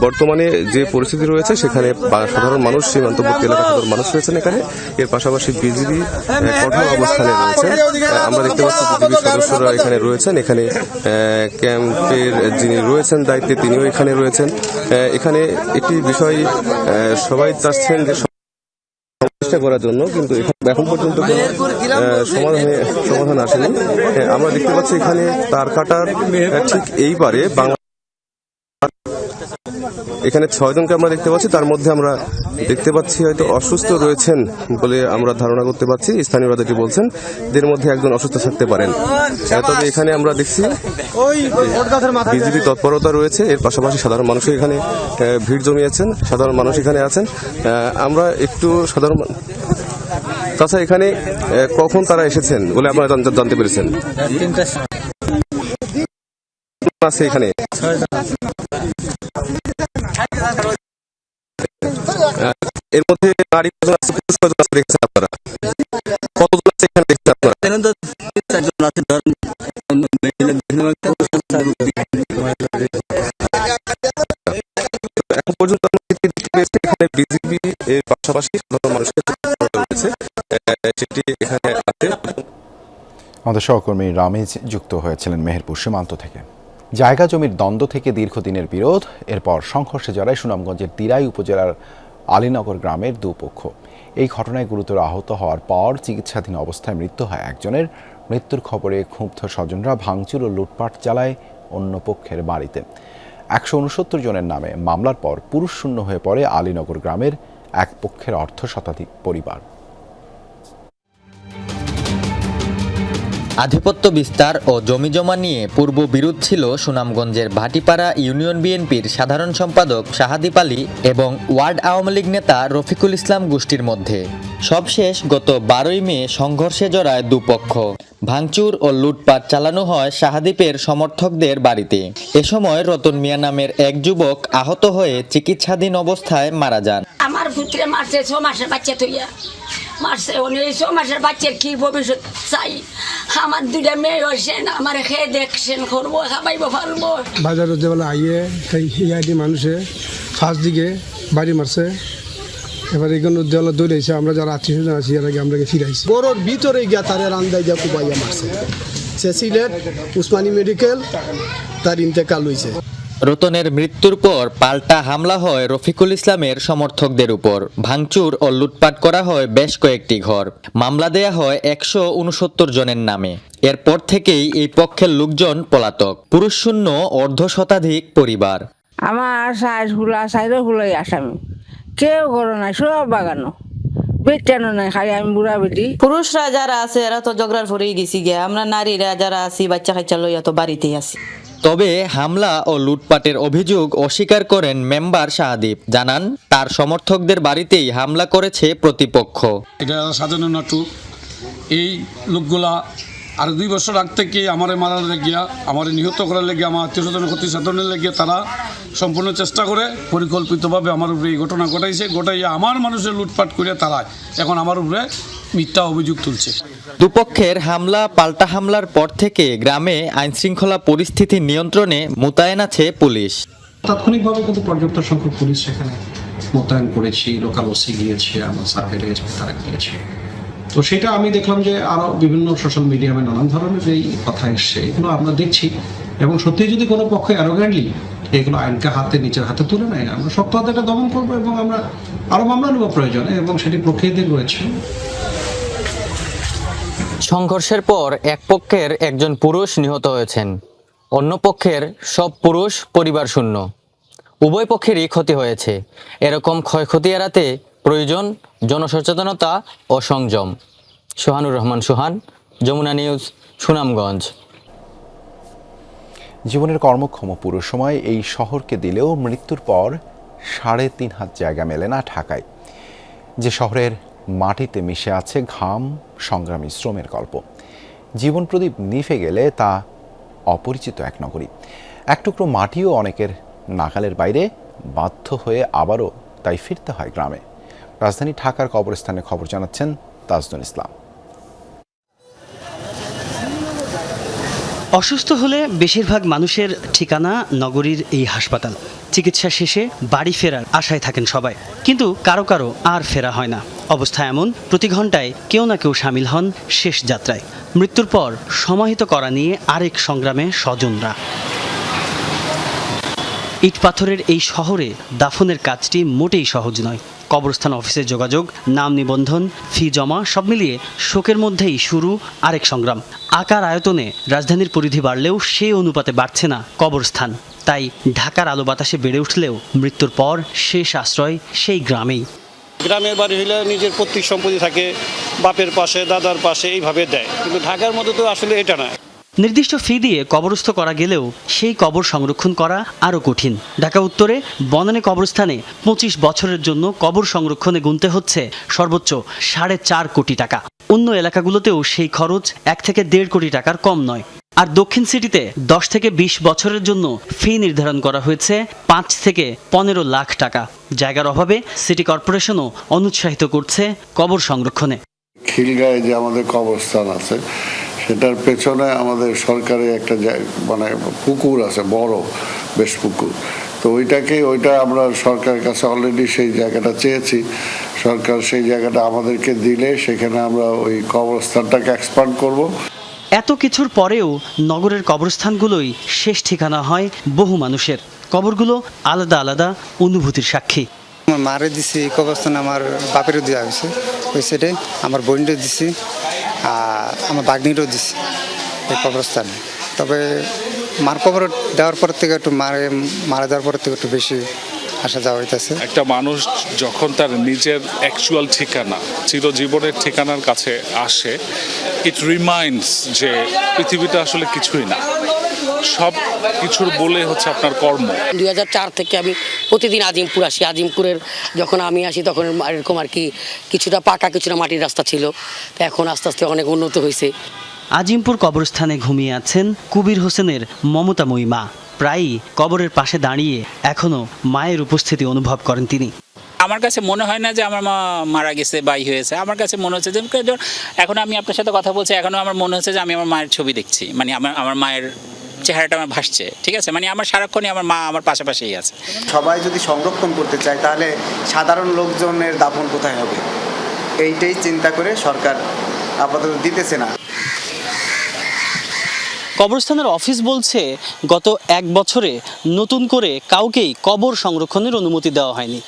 বর্তমানে যে পরিস্থিতি রয়েছে সেখানে সাধারণ মানুষ, সীমান্তবর্তী এলাকার সাধারণ মানুষ রয়েছেন এখানে। এর পাশাপাশি বিজিবি কঠোর অবস্থানে রয়েছেন। আমরা দেখতে পাচ্ছি বিজিবি সদস্যরা এখানে রয়েছেন। এখানে ক্যাম্পের যিনি রয়েছেন দায়িত্বে তিনিও এখানে রয়েছেন। এখানে একটি বিষয় সবাই চাচ্ছেন যে চেষ্টা করার জন্য, কিন্তু এখন পর্যন্ত সমাধান আসেনি। আমরা দেখতে পাচ্ছি এখানে তার কাটার ঠিক এই পারে এখানে 6 জনকে আমরা দেখতে পাচ্ছি। তার মধ্যে আমরা দেখতে পাচ্ছি হয়তো অসুস্থ রয়েছেন বলে আমরা ধারণা করতে পারছি। স্থানীয়রা যেটি বলছেন, এদের মধ্যে একজন অসুস্থ থাকতে পারেন। তবে এখানে আমরা দেখছি বিজিবি তৎপরতা রয়েছে। এর পাশাপাশি সাধারণ মানুষ এখানে ভিড় জমিয়েছেন, সাধারণ মানুষ এখানে আছেন। আমরা একটু তাছাড়া এখানে কখন তারা এসেছেন বলে আপনারা জানতে পেরেছেন? আছে এখানে এর মধ্যে নারী দেখছেন আপনারা? কতজন আছে এখানে দেখছেন আপনারা? এখন পর্যন্ত এখানে বিজিবি এর পাশাপাশি সাধারণ মানুষের রয়েছে, সেটি এখানে আছে। আমাদের সহকর্মী রামিজ যুক্ত হয়েছিলেন মেহেরপুর সীমান্ত থেকে। জায়গা জমির দ্বন্দ্ব থেকে দীর্ঘদিনের বিরোধ, এরপর সংঘর্ষে জড়ায় সুনামগঞ্জের দিরাই উপজেলার আলীনগর গ্রামের দুপক্ষ। এই ঘটনায় গুরুতর আহত হওয়ার পর চিকিৎসাধীন অবস্থায় মৃত্যু হয় একজনের। মৃত্যুর খবরে ক্ষুব্ধ স্বজনরা ভাঙচুর ও লুটপাট চালায় অন্য পক্ষের বাড়িতে। 169 জনের নামে মামলার পর পুরুষ শূন্য হয়ে পড়ে আলীনগর গ্রামের এক পক্ষের অর্ধশতাধিক পরিবার। আধিপত্য বিস্তার ও জমিজমা নিয়ে পূর্ব বিরোধ ছিল সুনামগঞ্জের ভাটিপাড়া ইউনিয়ন বিএনপির সাধারণ সম্পাদক শাহাদীপ আলী এবং ওয়ার্ড আওয়ামী লীগ নেতা রফিকুল ইসলাম গোষ্ঠীর মধ্যে। সবশেষ গত 12ই মে সংঘর্ষে জড়ায় দুপক্ষ। ভাঙচুর ও লুটপাট চালানো হয় শাহাদীপের সমর্থকদের বাড়িতে। এ সময় রতন মিয়া নামের এক যুবক আহত হয়ে চিকিৎসাধীন অবস্থায় মারা যান। আমার পুত্রে মারছে 6 মাসের বাচ্চা তুইয়া মারছে, উনি 6 মাসের বাচ্চার কি ভবিষ্যৎ চাই? আমার 2টা মেয়ে হয়েছেন, আমার খেয়ে দেখছেন করবো খাবাইব পারবো। বাজারে যেবেলা আইয়ে তাই ইয়াদি মানুষে ফার্স্ট দিকে বাড়ি মারছে, এবার এখানে দেওয়ালা দৌড়াইছে। আমরা যারা আত্মীয় স্বজন আছি এর আগে আমরা ফিরাইছি। গরুর ভিতরে গিয়া তারে রান্দাই দিয়া কুবাইয়া মারছে। সে সিলেট উসমানী মেডিকেল তার ইন্তেকাল হয়েছে। রতনের মৃত্যুর পর পাল্টা হামলা হয় রফিকুল ইসলামের সমর্থকদের উপর। ভাঙচুর ও লুটপাট করা হয় বেশ কয়েকটি ঘর। মামলা দেয়া হয় 169 জনের নামে। এরপর থেকেই এই পক্ষের লোকজন পলাতক। পুরুষ শূন্য অর্ধশতাধিক পরিবার। আমার সাইডে হুলাই আসামি, কেউ করো না, সব বাগানো বেটানো নাই, খালি আমি বুড়া বেটি। পুরুষরা যারা আছে এরা তো জগরার ভরেই গেছি গিয়া, আমরা নারীরা যারা আছি বাচ্চা কাচ্চা লইয়া তো বাড়িতেই আছি। তবে হামলা ও লুটপাটের অভিযোগ অস্বীকার করেন মেম্বার শাহাদীপ। জানান তার সমর্থকদের বাড়িতেই হামলা করেছে প্রতিপক্ষ। এটা সাজানো নাটক। এই লোকগুলা আর 2 বছর আগ থেকে আমারে মারার লেগিয়া, আমারে নিহত করার লেগিয়া, আমার আত্মীয় স্বজন ক্ষতি সাধনের লেগিয়া তারা সম্পূর্ণ চেষ্টা করে পরিকল্পিতভাবে আমার উপরে এই ঘটনা ঘটাইয়া আমার মানুষের লুটপাট করিয়া তারা এখন আমার উপরে মিথ্যা অভিযোগ তুলছে। দুপক্ষের হামলা পাল্টা হামলার পর থেকে গ্রামে আইনশৃঙ্খলা পরিস্থিতি নিয়ন্ত্রণে মোতায়েন আছে পুলিশ। তাৎক্ষণিকভাবে কিন্তু পর্যাপ্ত সংখ্যক পুলিশ সেখানে মোতায়েন করেছি, লোকাল ওসি গিয়েছে, আমার সার্ভেলে তারা গিয়েছে। তো সেটা আমি দেখলাম যে আরো বিভিন্ন সোশ্যাল মিডিয়ামে নানান ধরনের এই কথা এসছে, এগুলো আমরা দেখছি। এবং সত্যি যদি কোনো পক্ষ অ্যারোগ্যান্টলি এগুলো আইনকে নিজের হাতে তুলে নেয়, আমরা শক্ত হাতে এটা দমন করবো এবং আমরা আরো মামলা নেব প্রয়োজনে, এবং সেটি প্রক্রিয়াধীন রয়েছে। সংঘর্ষের পর এক পক্ষের একজন পুরুষ নিহত হয়েছেন, অন্য পক্ষের সব পুরুষ পরিবার শূন্য। উভয় পক্ষেরই ক্ষতি হয়েছে। এরকম ক্ষয়ক্ষতি এড়াতে প্রয়োজন জনসচেতনতা ও সংযম। সোহানুর রহমান সোহান, যমুনা নিউজ, সুনামগঞ্জ। জীবনের কর্মক্ষম পুরো সময় এই শহরকে দিলেও মৃত্যুর পর 3.5 হাত জায়গা মেলে না ঢাকায়, যে শহরের মাটিতে মিশে আছে ঘাম, সংগ্রামী শ্রমের গল্প। জীবন প্রদীপ নিভে গেলে তা অপরিচিত এক নগরী। এক টুকরো মাটিও অনেকের নাগালের বাইরে, বাধ্য হয়ে আবারও তাই ফিরতে হয় গ্রামে। রাজধানী ঢাকার কবরস্থানে খবর জানাচ্ছেন তাজদুল ইসলাম। অসুস্থ হলে বেশিরভাগ মানুষের ঠিকানা নগরীর এই হাসপাতাল। চিকিৎসা শেষে বাড়ি ফেরার আশায় থাকেন সবাই, কিন্তু কারো কারো আর ফেরা হয় না। অবস্থা এমন, প্রতি ঘন্টায় কেউ না কেউ সামিল হন শেষ যাত্রায়। মৃত্যুর পর সমাহিত করা নিয়ে আরেক সংগ্রামে স্বজনরা। ইট পাথরের এই শহরে দাফনের কাজটি মোটেই সহজ নয়। কবরস্থান অফিসের যোগাযোগ, নাম নিবন্ধন, ফি জমা, সব মিলিয়ে শোকের মধ্যেই শুরু আরেক সংগ্রাম। আকার আয়তনে রাজধানীর পরিধি বাড়লেও সেই অনুপাতে বাড়ছে না কবরস্থান। তাই ঢাকার আলো বাতাসে বেড়ে উঠলেও মৃত্যুর পর শেষ আশ্রয় সেই গ্রামেই। গ্রামের বাড়ি হইলে নিজের পৈতৃক সম্পত্তি থাকে, বাপের পাশে, দাদার পাশে, এইভাবে দেয়। কিন্তু ঢাকার মধ্যে তো আসলে এটা না। নির্দিষ্ট ফি দিয়ে কবরস্থ করা গেলেও সেই কবর সংরক্ষণ করা আরও কঠিন। ঢাকা উত্তরে বনানী কবরস্থানে 25 বছরের জন্য কবর সংরক্ষণে গুনতে হচ্ছে সর্বোচ্চ 4.5 কোটি টাকা। অন্য এলাকাগুলোতেও সেই খরচ 1 থেকে 1.5 কোটি টাকার কম নয়। আর দক্ষিণ সিটিতে 10 থেকে 20 বছরের জন্য ফি নির্ধারণ করা হয়েছে 5 থেকে 15 লাখ টাকা। জায়গার অভাবে সিটি কর্পোরেশনও অনুৎসাহিত করছে কবর সংরক্ষণে। খিলগাঁয়ে যে আমাদের কবরস্থান আছে, সেটার পেছনে আমাদের সরকারি একটা মানে পুকুর আছে, বড় বেশ পুকুর। তো ওইটা আমরা সরকারের কাছে অলরেডি সেই জায়গাটা চেয়েছি। সরকার সেই জায়গাটা আমাদেরকে দিলে সেখানে আমরা ওই কবরস্থানটাকে এক্সপান্ড করব। এত কিছুর পরেও নগরের কবরস্থানগুলোই শেষ ঠিকানা হয় বহু মানুষের। কবরগুলো আলাদা আলাদা অনুভূতির সাক্ষী। আমার মারে দিছি কবরস্থান, আমার বাপেরও দেওয়া হয়েছে ওই সাইডে, আমার বোনটাও দিছি, আর আমার বাগনিরও দিছি এই কবরস্থানে। তবে মার কবর দেওয়ার পর থেকে একটু মারা দেওয়ার পর থেকে একটু বেশি আসা যাওয়া হইতেছে। একটা মানুষ যখন তার নিজের অ্যাকচুয়াল ঠিকানা, চিরজীবনের ঠিকানার কাছে আসে, ইট রিমাইন্ডস যে পৃথিবীটা আসলে কিছুই না, সব কিছুর বলে হচ্ছে আপনার কর্ম। 2004 থেকে আমি প্রতিদিন আজিমপুর আসি। আজিমপুরের যখন আমি আসি তখন এরকম আর কি কিছুটা পাকা কিছুটা মাটির রাস্তা ছিল, তো এখন আস্তে আস্তে অনেক উন্নত হয়েছে। আজিমপুর কবরস্থানে ঘুমিয়ে আছেন কবির হোসেনের মমতাময়ী মা। প্রায়ই কবরের পাশে দাঁড়িয়ে এখনো মায়ের উপস্থিতি অনুভব করেন তিনি। আমার কাছে মনে হয় না যে আমার মা মারা গেছে বা হয়েছে। আমার কাছে মনে হচ্ছে যে এখন আমি আপনার সাথে কথা বলছি, এখনও আমার মনে হচ্ছে যে আমি আমার মায়ের ছবি দেখছি, মানে আমার মায়ের চেহারাটা আমার ভাসছে। ঠিক আছে, মানে আমার সারাক্ষণই আমার মা আমার পাশাপাশিই আছে। সবাই যদি সংরক্ষণ করতে চায় তাহলে সাধারণ লোকজনের দাফন কোথায় হবে, এইটাই চিন্তা করে সরকার আপাতত দিতেছে না। কবরস্থানের অফিস বলছে গত 1 বছরে নতুন করে কাউকেই কবর সংরক্ষণের অনুমতি দেওয়া হয়নি।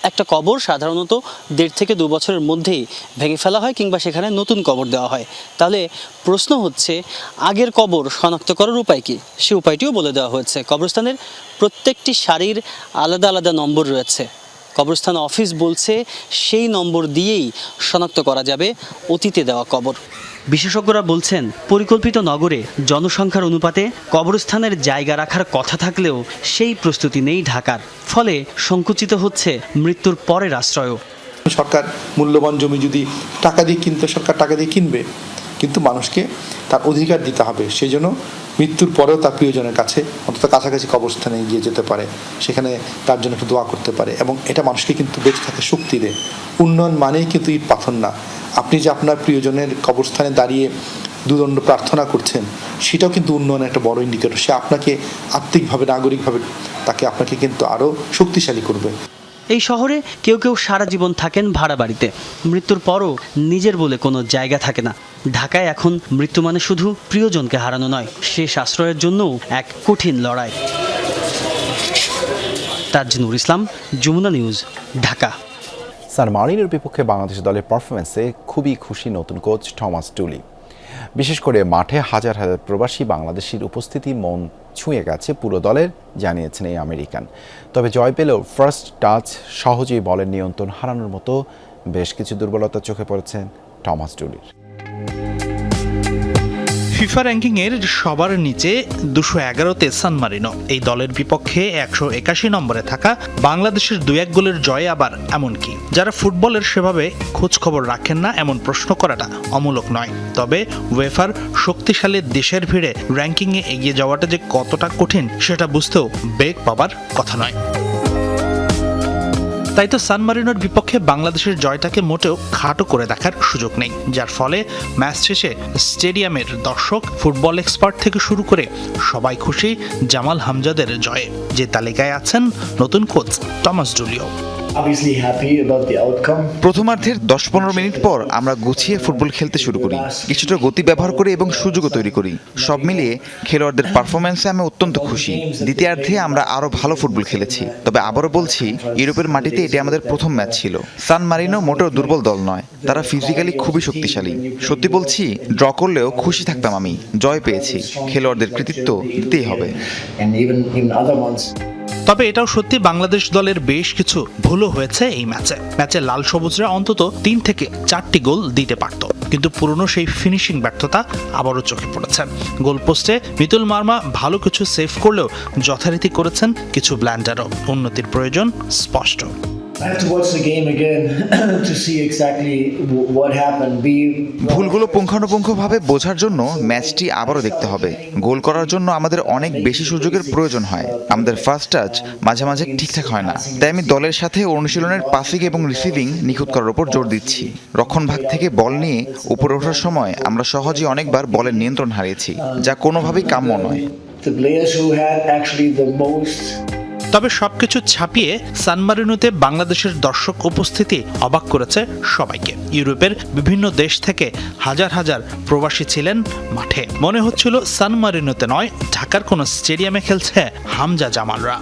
একটা কবর সাধারণত 1.5 থেকে 2 বছরের মধ্যেই ভেঙে ফেলা হয় কিংবা সেখানে নতুন কবর দেওয়া হয়। তাহলে প্রশ্ন হচ্ছে, আগের কবর শনাক্ত করার উপায় কি? সে উপায়টিও বলে দেওয়া হয়েছে। কবরস্থানের প্রত্যেকটি সারির আলাদা আলাদা নম্বর রয়েছে। কবরস্থান অফিস বলছে সেই নম্বর দিয়েই শনাক্ত করা যাবে অতীতে দেওয়া কবর। বিশেষজ্ঞরা বলছেন, পরিকল্পিত নগরে জনসংখ্যার অনুপাতে কবরস্থানের জায়গা রাখার কথা থাকলেও সেই প্রস্তুতি নেই ঢাকার। ফলে সংকুচিত হচ্ছে মৃত্যুর পরের আশ্রয়ও। সরকার মূল্যবান জমি যদি টাকা দিয়ে কিনতে, সরকার টাকা দিয়ে কিনবে, কিন্তু মানুষকে তার অধিকার দিতে হবে। সেই জন্য মৃত্যুর পরেও তার প্রিয়জনের কাছে অন্তত কাছাকাছি কবরস্থানে গিয়ে যেতে পারে, সেখানে তার জন্য একটু দোয়া করতে পারে, এবং এটা মানুষকে কিন্তু বেঁচে থাকতে শক্তি দেয়। উন্নয়ন মানেই কিন্তু ইট পাথর না। আপনি যে আপনার প্রিয়জনের কবরস্থানে দাঁড়িয়ে দুদণ্ড প্রার্থনা করছেন, সেটাও কিন্তু উন্নয়নের একটা বড় ইন্ডিকেটর। সে আপনাকে আত্মিকভাবে, নাগরিকভাবে আপনাকে কিন্তু আরও শক্তিশালী করবে। এই শহরে কেউ কেউ সারা জীবন থাকেন ভাড়া বাড়িতে। মৃত্যুর পরও নিজের বলে কোনো জায়গা থাকে না। ঢাকায় এখন মৃত্যু মানে শুধু প্রিয়জনকে হারানো নয়, শেষ আশ্রয়ের জন্যও এক কঠিন লড়াই। তাজনুর ইসলাম, যমুনা নিউজ, ঢাকা। সান মারিনোর বিপক্ষে বাংলাদেশ দলের পারফরমেন্সে খুবই খুশি নতুন কোচ টমাস টুলি। বিশেষ করে মাঠে হাজার হাজার প্রবাসী বাংলাদেশির উপস্থিতি মন ছুঁয়ে গেছে পুরো দলের, জানিয়েছেন এই আমেরিকান। তবে জয় পেলেও ফার্স্ট টাচ সহজেই বলের নিয়ন্ত্রণ হারানোর মতো বেশ কিছু দুর্বলতা চোখে পড়েছে টমাস টুলির। ফিফা র্যাঙ্কিংয়ের সবার নিচে 211তে সান মারিনো। এই দলের বিপক্ষে 181 নম্বরে থাকা বাংলাদেশের 2-1 গোলের জয় আবার এমন কি? যারা ফুটবলের সেভাবে খোঁজ খবর রাখেন না এমন প্রশ্ন করাটা অমূলক নয়। তবে ওয়েফার শক্তিশালী দেশের ভিড়ে র্যাঙ্কিংয়ে এগিয়ে যাওয়াটা যে কতটা কঠিন সেটা বুঝতেও বেগ পাবার কথা নয়। তাই তো সান মারিনোর বিপক্ষে বাংলাদেশের জয়টাকে মোটেও খাটো করে দেখার সুযোগ নেই, যার ফলে ম্যাচ শেষে স্টেডিয়ামের দর্শক, ফুটবল এক্সপার্ট থেকে শুরু করে সবাই খুশি জামাল হামজাদের জয়ে, যে তালিকায় আছেন নতুন কোচ টমাস টুলিও। প্রথমার্ধের 10-15 মিনিট পর আমরা গুছিয়ে ফুটবল খেলতে শুরু করি, কিছুটা গতি ব্যবহার করি এবং সুযোগও তৈরি করি। সব মিলিয়ে খেলোয়াড়দের পারফরমেন্সে আমি অত্যন্ত খুশি। দ্বিতীয়ার্ধে আমরা আরও ভালো ফুটবল খেলেছি। তবে আবারও বলছি, ইউরোপের মাটিতে এটি আমাদের প্রথম ম্যাচ ছিল। সান মারিনো মোটেও দুর্বল দল নয়, তারা ফিজিক্যালি খুবই শক্তিশালী। সত্যি বলছি, ড্র করলেও খুশি থাকতাম আমি। জয় পেয়েছি, খেলোয়াড়দের কৃতিত্ব দিতেই হবে। তবে এটাও সত্যি, বাংলাদেশ দলের বেশ কিছু ভুলও হয়েছে এই ম্যাচে লাল সবুজরা অন্তত 3 থেকে 4টি গোল দিতে পারত, কিন্তু পুরনো সেই ফিনিশিং ব্যর্থতা আবারও চোখে পড়েছে। গোলপোস্টে মিতুল মার্মা ভালো কিছু সেভ করলেও যথারীতি করেছেন কিছু ব্ল্যান্ডারও। উন্নতির প্রয়োজন স্পষ্ট। ভুলগুলো পুঙ্খানুপুঙ্খভাবে বোঝার জন্য ম্যাচটি আবারও দেখতে হবে। গোল করার জন্য আমাদের অনেক বেশি সুযোগের প্রয়োজন হয়। আমাদের ফার্স্ট টাচ মাঝে মাঝে ঠিকঠাক হয় না। তাই আমি দলের সাথে অনুশীলনের পাসিং এবং রিসিভিং নিখুঁত করার উপর জোর দিচ্ছি। রক্ষণভাগ থেকে বল নিয়ে উপরে ওঠার সময় আমরা সহজেই অনেকবার বলের নিয়ন্ত্রণ হারিয়েছি, যা কোনোভাবেই কাম্য নয়। তবে সবকিছু ছাপিয়ে সান মারিনোতে বাংলাদেশের দর্শক উপস্থিতি অবাক করেছে সবাইকে। ইউরোপের বিভিন্ন দেশ থেকে হাজার হাজার প্রবাসী ছিলেন মাঠে। মনে হচ্ছিল সান মারিনোতে নয়, ঢাকার কোনো স্টেডিয়ামে খেলছে হামজা জামালরা।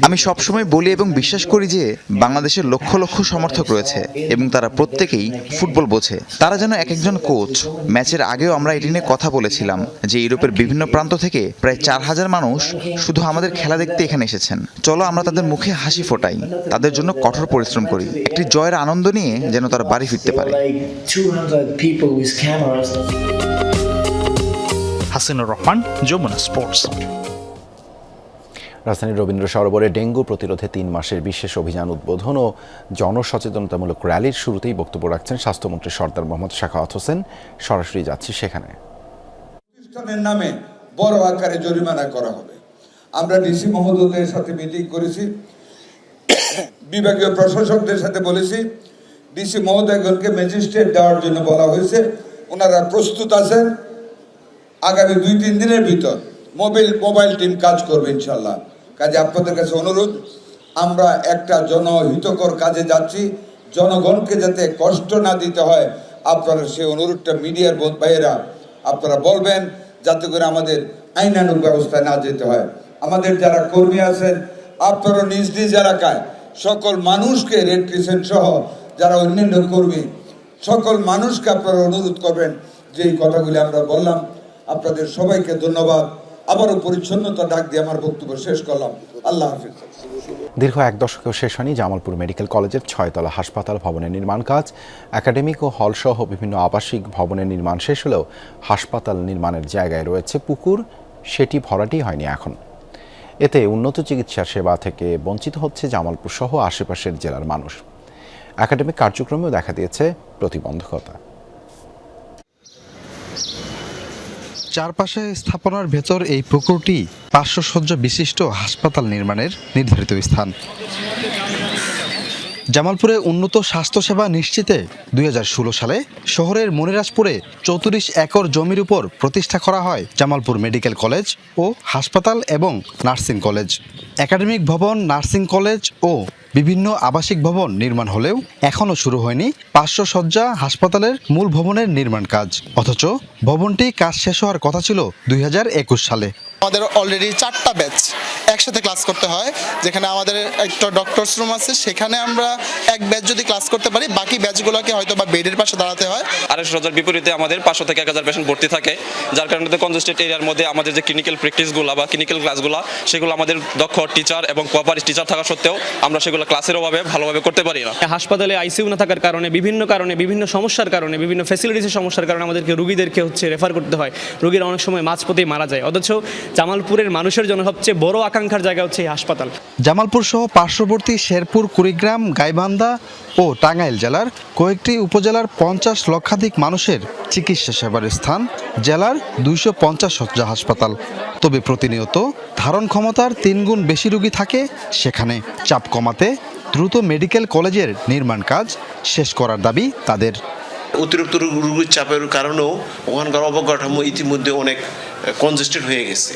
আমি সবসময় বলি এবং বিশ্বাস করি যে বাংলাদেশের লক্ষ লক্ষ সমর্থক রয়েছে এবং তারা প্রত্যেকেই ফুটবল বোঝে। তারা যেন এক একজন কোচ। ম্যাচের আগেও আমরা এটি নিয়ে কথা বলেছিলাম যে ইউরোপের বিভিন্ন প্রান্ত থেকে প্রায় 4000 মানুষ শুধু আমাদের খেলা দেখতে এখানে এসেছেন। চলো আমরা তাদের মুখে হাসি ফোটাই, তাদের জন্য কঠোর পরিশ্রম করি, একটি জয়ের আনন্দ নিয়ে যেন তারা বাড়ি ফিরতে পারে। হাসিনুর রহমান, যমুনা স্পোর্টস। রাজধানীর রবীন্দ্র সরোবরে ডেঙ্গু প্রতিরোধে 3 মাসের বিশেষ অভিযান উদ্বোধন ও জনসচেতনতামূলক র্যালির শুরুতেই বক্তব্য রাখছেন স্বাস্থ্যমন্ত্রী সরদার মোহাম্মদ সাখাওয়াত হোসেন। সরাসরি যাচ্ছি সেখানে। প্রতিষ্ঠানের নামে বড় আকারে জরিমানা করা হবে। আমরা ডিসি মহোদয়দের সাথে মিটিং করেছি, বিভাগীয় প্রশাসকদের সাথে বলেছি, ডিসি মহোদয়গণকে ম্যাজিস্ট্রেট দেওয়ার জন্য বলা হয়েছে। ওনারা প্রস্তুত আছেন। আগামী 2-3 দিনের ভিতর মোবাইল টিম কাজ করবে ইনশাল্লাহ। কাজে আপনাদের কাছে অনুরোধ, আমরা একটা জনহিতকর কাজে যাচ্ছি, জনগণকে যাতে কষ্ট না দিতে হয় আপনারা সেই অনুরোধটা মিডিয়ার ভাইয়েরা আপনারা বলবেন, যাতে করে আমাদের আইনানুগ ব্যবস্থায় না যেতে হয়। আমাদের যারা কর্মী আছেন আপনারা নিজ নিজ এলাকায় সকল মানুষকে রেড ক্রিসেন্ট সহ যারা অন্যান্য কর্মী সকল মানুষকে আপনারা অনুরোধ করবেন যে এই কথাগুলি আমরা বললাম। আপনাদের সবাইকে ধন্যবাদ। আবারও পরিচ্ছন্নতা ডাক দিয়ে আমার বক্তব্য শেষ করলাম। আল্লাহ হাফিজ। দীর্ঘ 1 দশকেও শেষ হয়নি জামালপুর মেডিকেল কলেজের 6 তলা হাসপাতাল ভবনের নির্মাণ কাজ। একাডেমিক ও হলসহ বিভিন্ন আবাসিক ভবনের নির্মাণ শেষ হলেও হাসপাতাল নির্মাণের জায়গায় রয়েছে পুকুর, সেটি ভরাটি হয়নি এখন। এতে উন্নত চিকিৎসা সেবা থেকে বঞ্চিত হচ্ছে জামালপুর সহ আশেপাশের জেলার মানুষ। একাডেমিক কার্যক্রমেও দেখা দিয়েছে প্রতিবন্ধকতা। চারপাশে স্থাপনার ভেতর এই পুকুরটি 500 শয্যা বিশিষ্ট হাসপাতাল নির্মাণের নির্ধারিত স্থান। জামালপুরে উন্নত স্বাস্থ্যসেবা নিশ্চিতে 2016 সালে শহরের মনিরাজপুরে 34 একর জমির উপর প্রতিষ্ঠা করা হয় জামালপুর মেডিকেল কলেজ ও হাসপাতাল এবং নার্সিং কলেজ। একাডেমিক ভবন, নার্সিং কলেজ ও বিভিন্ন আবাসিক ভবন নির্মাণ হলেও এখনও শুরু হয়নি 500 শয্যা হাসপাতালের মূল ভবনের নির্মাণ কাজ। অথচ ভবনটি কাজ শেষ হওয়ার কথা ছিল 2021 সালে। আমাদের অলরেডি 4টা ব্যাচ একসাথে ক্লাস করতে হয়, যেখানে আমাদের একটা ডক্টরস রুম আছে, সেখানে আমরা এক ব্যাচ যদি ক্লাস করতে পারি বাকি ব্যাচগুলোকে হয়তো বা বেডের পাশে দাঁড়াতে হয়। 250 শয্যার বিপরীতে আমাদের 500 থেকে 1000 পেশেন্ট ভর্তি থাকে, যার কারণে কনজেস্টেড এরিয়ার মধ্যে আমাদের যে ক্লিনিক্যাল প্র্যাকটিসগুলো বা ক্লিনিক্যাল ক্লাসগুলো সেগুলো আমাদের দক্ষ টিচার এবং কোঅপারেটিভ টিচার থাকা সত্ত্বেও আমরা সেগুলো ক্লাসের অভাবে ভালোভাবে করতে পারি না। হাসপাতালে আইসিইউ না থাকার কারণে বিভিন্ন সমস্যার কারণে বিভিন্ন ফ্যাসিলিটিসের সমস্যার কারণে আমাদেরকে রোগীদেরকে রেফার করতে হয়। রোগীরা অনেক সময় মাঝপথেই মারা যায়। অথচ জামালপুরের মানুষের জন্য সবচেয়ে বড় আকাঙ্ক্ষার জায়গা হচ্ছে এই হাসপাতাল। জামালপুর সহ পার্শ্ববর্তী শেরপুর, কুড়িগ্রাম, গাইবান্ধা ও টাঙ্গাইল জেলার কয়েকটি উপজেলার 50 লক্ষাধিক মানুষের চিকিৎসা সেবার স্থান জেলার 250 শয্যা হাসপাতাল। তবে প্রতিনিয়ত ধারণ ক্ষমতার 3 গুণ বেশি রোগী থাকে সেখানে। চাপ কমাতে দ্রুত মেডিকেল কলেজের নির্মাণ কাজ শেষ করার দাবি তাদের। অতিরিক্ত রোগীর চাপের কারণেও ওখানকার অবকাঠামো ইতিমধ্যে অনেক কনজেস্টেড হয়ে গেছে।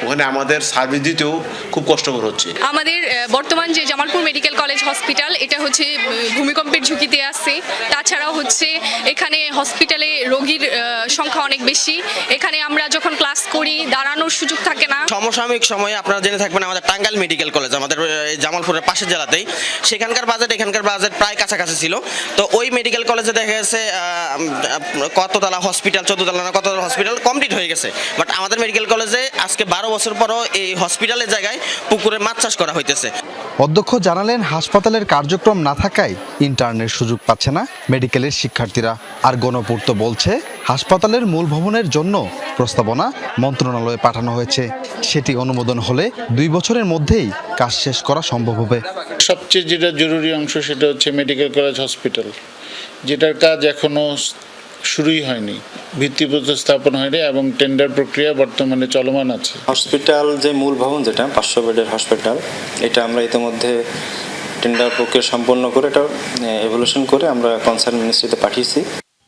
ওখানে আমাদের সার্ভিস দিতেও খুব কষ্টকর হচ্ছে। আমাদের বর্তমান যে জামালপুর মেডিকেল কলেজ হসপিটাল, এটা হচ্ছে ভূমিকম্পের ঝুঁকিতে আছে। তাছাড়াও হচ্ছে এখানে হসপিটালে রোগীর সংখ্যা অনেক বেশি। এখানে আমরা যখন ক্লাস করি দাঁড়ানোর সুযোগ থাকে না। সমসাময়িক সময়ে আপনারা জেনে থাকবেন আমাদের টাঙ্গাইল মেডিকেল কলেজ আমাদের জামালপুরের পাশের জেলাতেই, সেখানকার বাজেট এখানকার বাজেট প্রায় কাছাকাছি ছিল। তো ওই মেডিকেল কলেজে দেখা গেছে কততলা হসপিটাল, 14 তলা না কততলা হসপিটাল কমপ্লিট হয়ে গেছে। বাট আমাদের মেডিকেল কলেজে আজকে 12 বছর পরও এই হসপিটালের জায়গায় পুকুরে মাছ চাষ করা হইতেছে। অধ্যক্ষ জানালেন, হাসপাতালের কার্যক্রম না থাকায় ইন্টার্নের সুযোগ পাচ্ছে না মেডিকেলের শিক্ষার্থীরা। আর গণপূর্ত বলছে হাসপাতালের মূল ভবনের জন্য প্রস্তাবনা মন্ত্রণালয়ে পাঠানো হয়েছে। সেটি অনুমোদন হলে 2 বছরের মধ্যেই কাজ শেষ করা সম্ভব হবে। সবচেয়ে যেটা জরুরি অংশ সেটা হচ্ছে মেডিকেল কলেজ হসপিটাল, যেটার কাজ এখনো শুরুই হয়নি, ভিত্তিপ্রস্তর স্থাপন হয়নি এবং টেন্ডার প্রক্রিয়া বর্তমানে চলমান আছে। হসপিটাল যে মূল ভবন যেটা 500 বেডের হসপিটাল, এটা আমরা ইতিমধ্যে টেন্ডার প্রক্রিয়া সম্পন্ন করে এটা এভ্যালুয়েশন করে আমরা কনসার্ন মিনিস্ট্রিতে পাঠিয়েছি।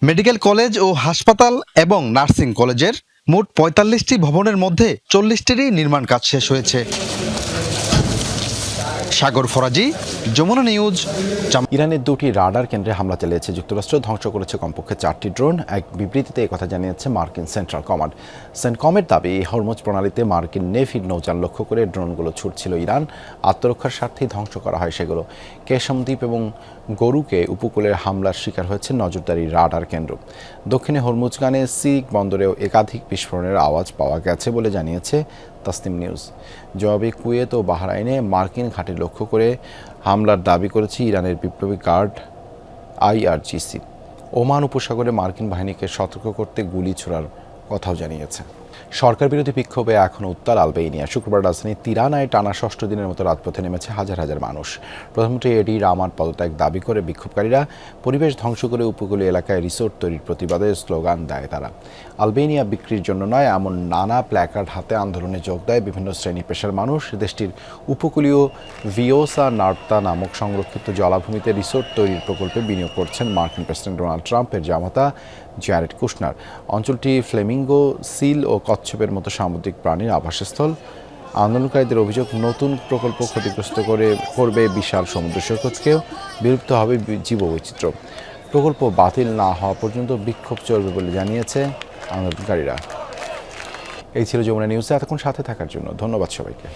মেডিকেল কলেজ ও হাসপাতাল এবং নার্সিং কলেজের মোট 45টি ভবনের মধ্যে 40টিরই নির্মাণ কাজ শেষ হয়েছে। সাগর ফরাজি, যমুনা নিউজ। ইরানের 2টি রাডার কেন্দ্রে হামলা চালিয়েছে যুক্তরাষ্ট্র, ধ্বংস করেছে কমপক্ষে 4টি ড্রোন। এক বিবৃতিতে একথা জানিয়েছে মার্কিন সেন্ট্রাল কমান্ড। সেন্টকমের দাবি, হরমুজ প্রণালীতে মার্কিন নেভির নৌযান লক্ষ্য করে ড্রোনগুলো ছুটছিল ইরান। আত্মরক্ষার স্বার্থেই ধ্বংস করা হয় সেগুলো। কেশম দ্বীপ এবং গরুকে উপকূলের হামলার শিকার হয়েছে নজরদারি রাডার কেন্দ্র। দক্ষিণে হরমুজগানে সিরিক বন্দরেও একাধিক বিস্ফোরণের আওয়াজ পাওয়া গেছে বলে জানিয়েছে তাসনিম নিউজ। জবাবে কুয়েত ও বাহরাইনে মার্কিন ঘাঁটি লক্ষ্য করে হামলার দাবি করেছে ইরানের বিপ্লবী গার্ড IRGC। ওমান উপসাগরে মার্কিন বাহিনীকে সতর্ক করতে গুলি ছোড়ার কথাও জানিয়েছে। সরকার বিরোধী বিক্ষোভে এখনও উত্তাল আলবেনিয়া। শুক্রবার রাজধানী তিরানায় টানা 6ষ্ঠ দিনের মতো রাজপথে নেমেছে হাজার হাজার মানুষ। প্রধানমন্ত্রী এডি রামার পদত্যাগ দাবি করে বিক্ষোভকারীরা পরিবেশ ধ্বংস করে উপকূলীয় এলাকায় রিসোর্ট তৈরির প্রতিবাদে স্লোগান দেয় তারা। আলবেনিয়া বিক্রির জন্য নয় এমন নানা প্ল্যাকার্ড হাতে আন্দোলনে যোগ দেয় বিভিন্ন শ্রেণী পেশার মানুষ। দেশটির উপকূলীয় ভিওসা নার্তা নামক সংরক্ষিত জলাভূমিতে রিসোর্ট তৈরির প্রকল্পে বিনিয়োগ করছেন মার্কিন প্রেসিডেন্ট ডোনাল্ড ট্রাম্পের জামাতা জ্যারেড কুশনার। অঞ্চলটি ফ্লেমিঙ্গো, সিল ও কচ্ছপের মতো সামুদ্রিক প্রাণীর আবাসস্থল। আন্দোলনকারীদের অভিযোগ, নতুন প্রকল্প ক্ষতিগ্রস্ত করবে বিশাল সমুদ্র সৈকতকেও, বিলুপ্ত হবে জীববৈচিত্র্য। প্রকল্প বাতিল না হওয়া পর্যন্ত বিক্ষোভ চলবে বলে জানিয়েছে আন্দোলনকারীরা। এই ছিল যমুনা নিউজে। এতক্ষণ সাথে থাকার জন্য ধন্যবাদ সবাইকে।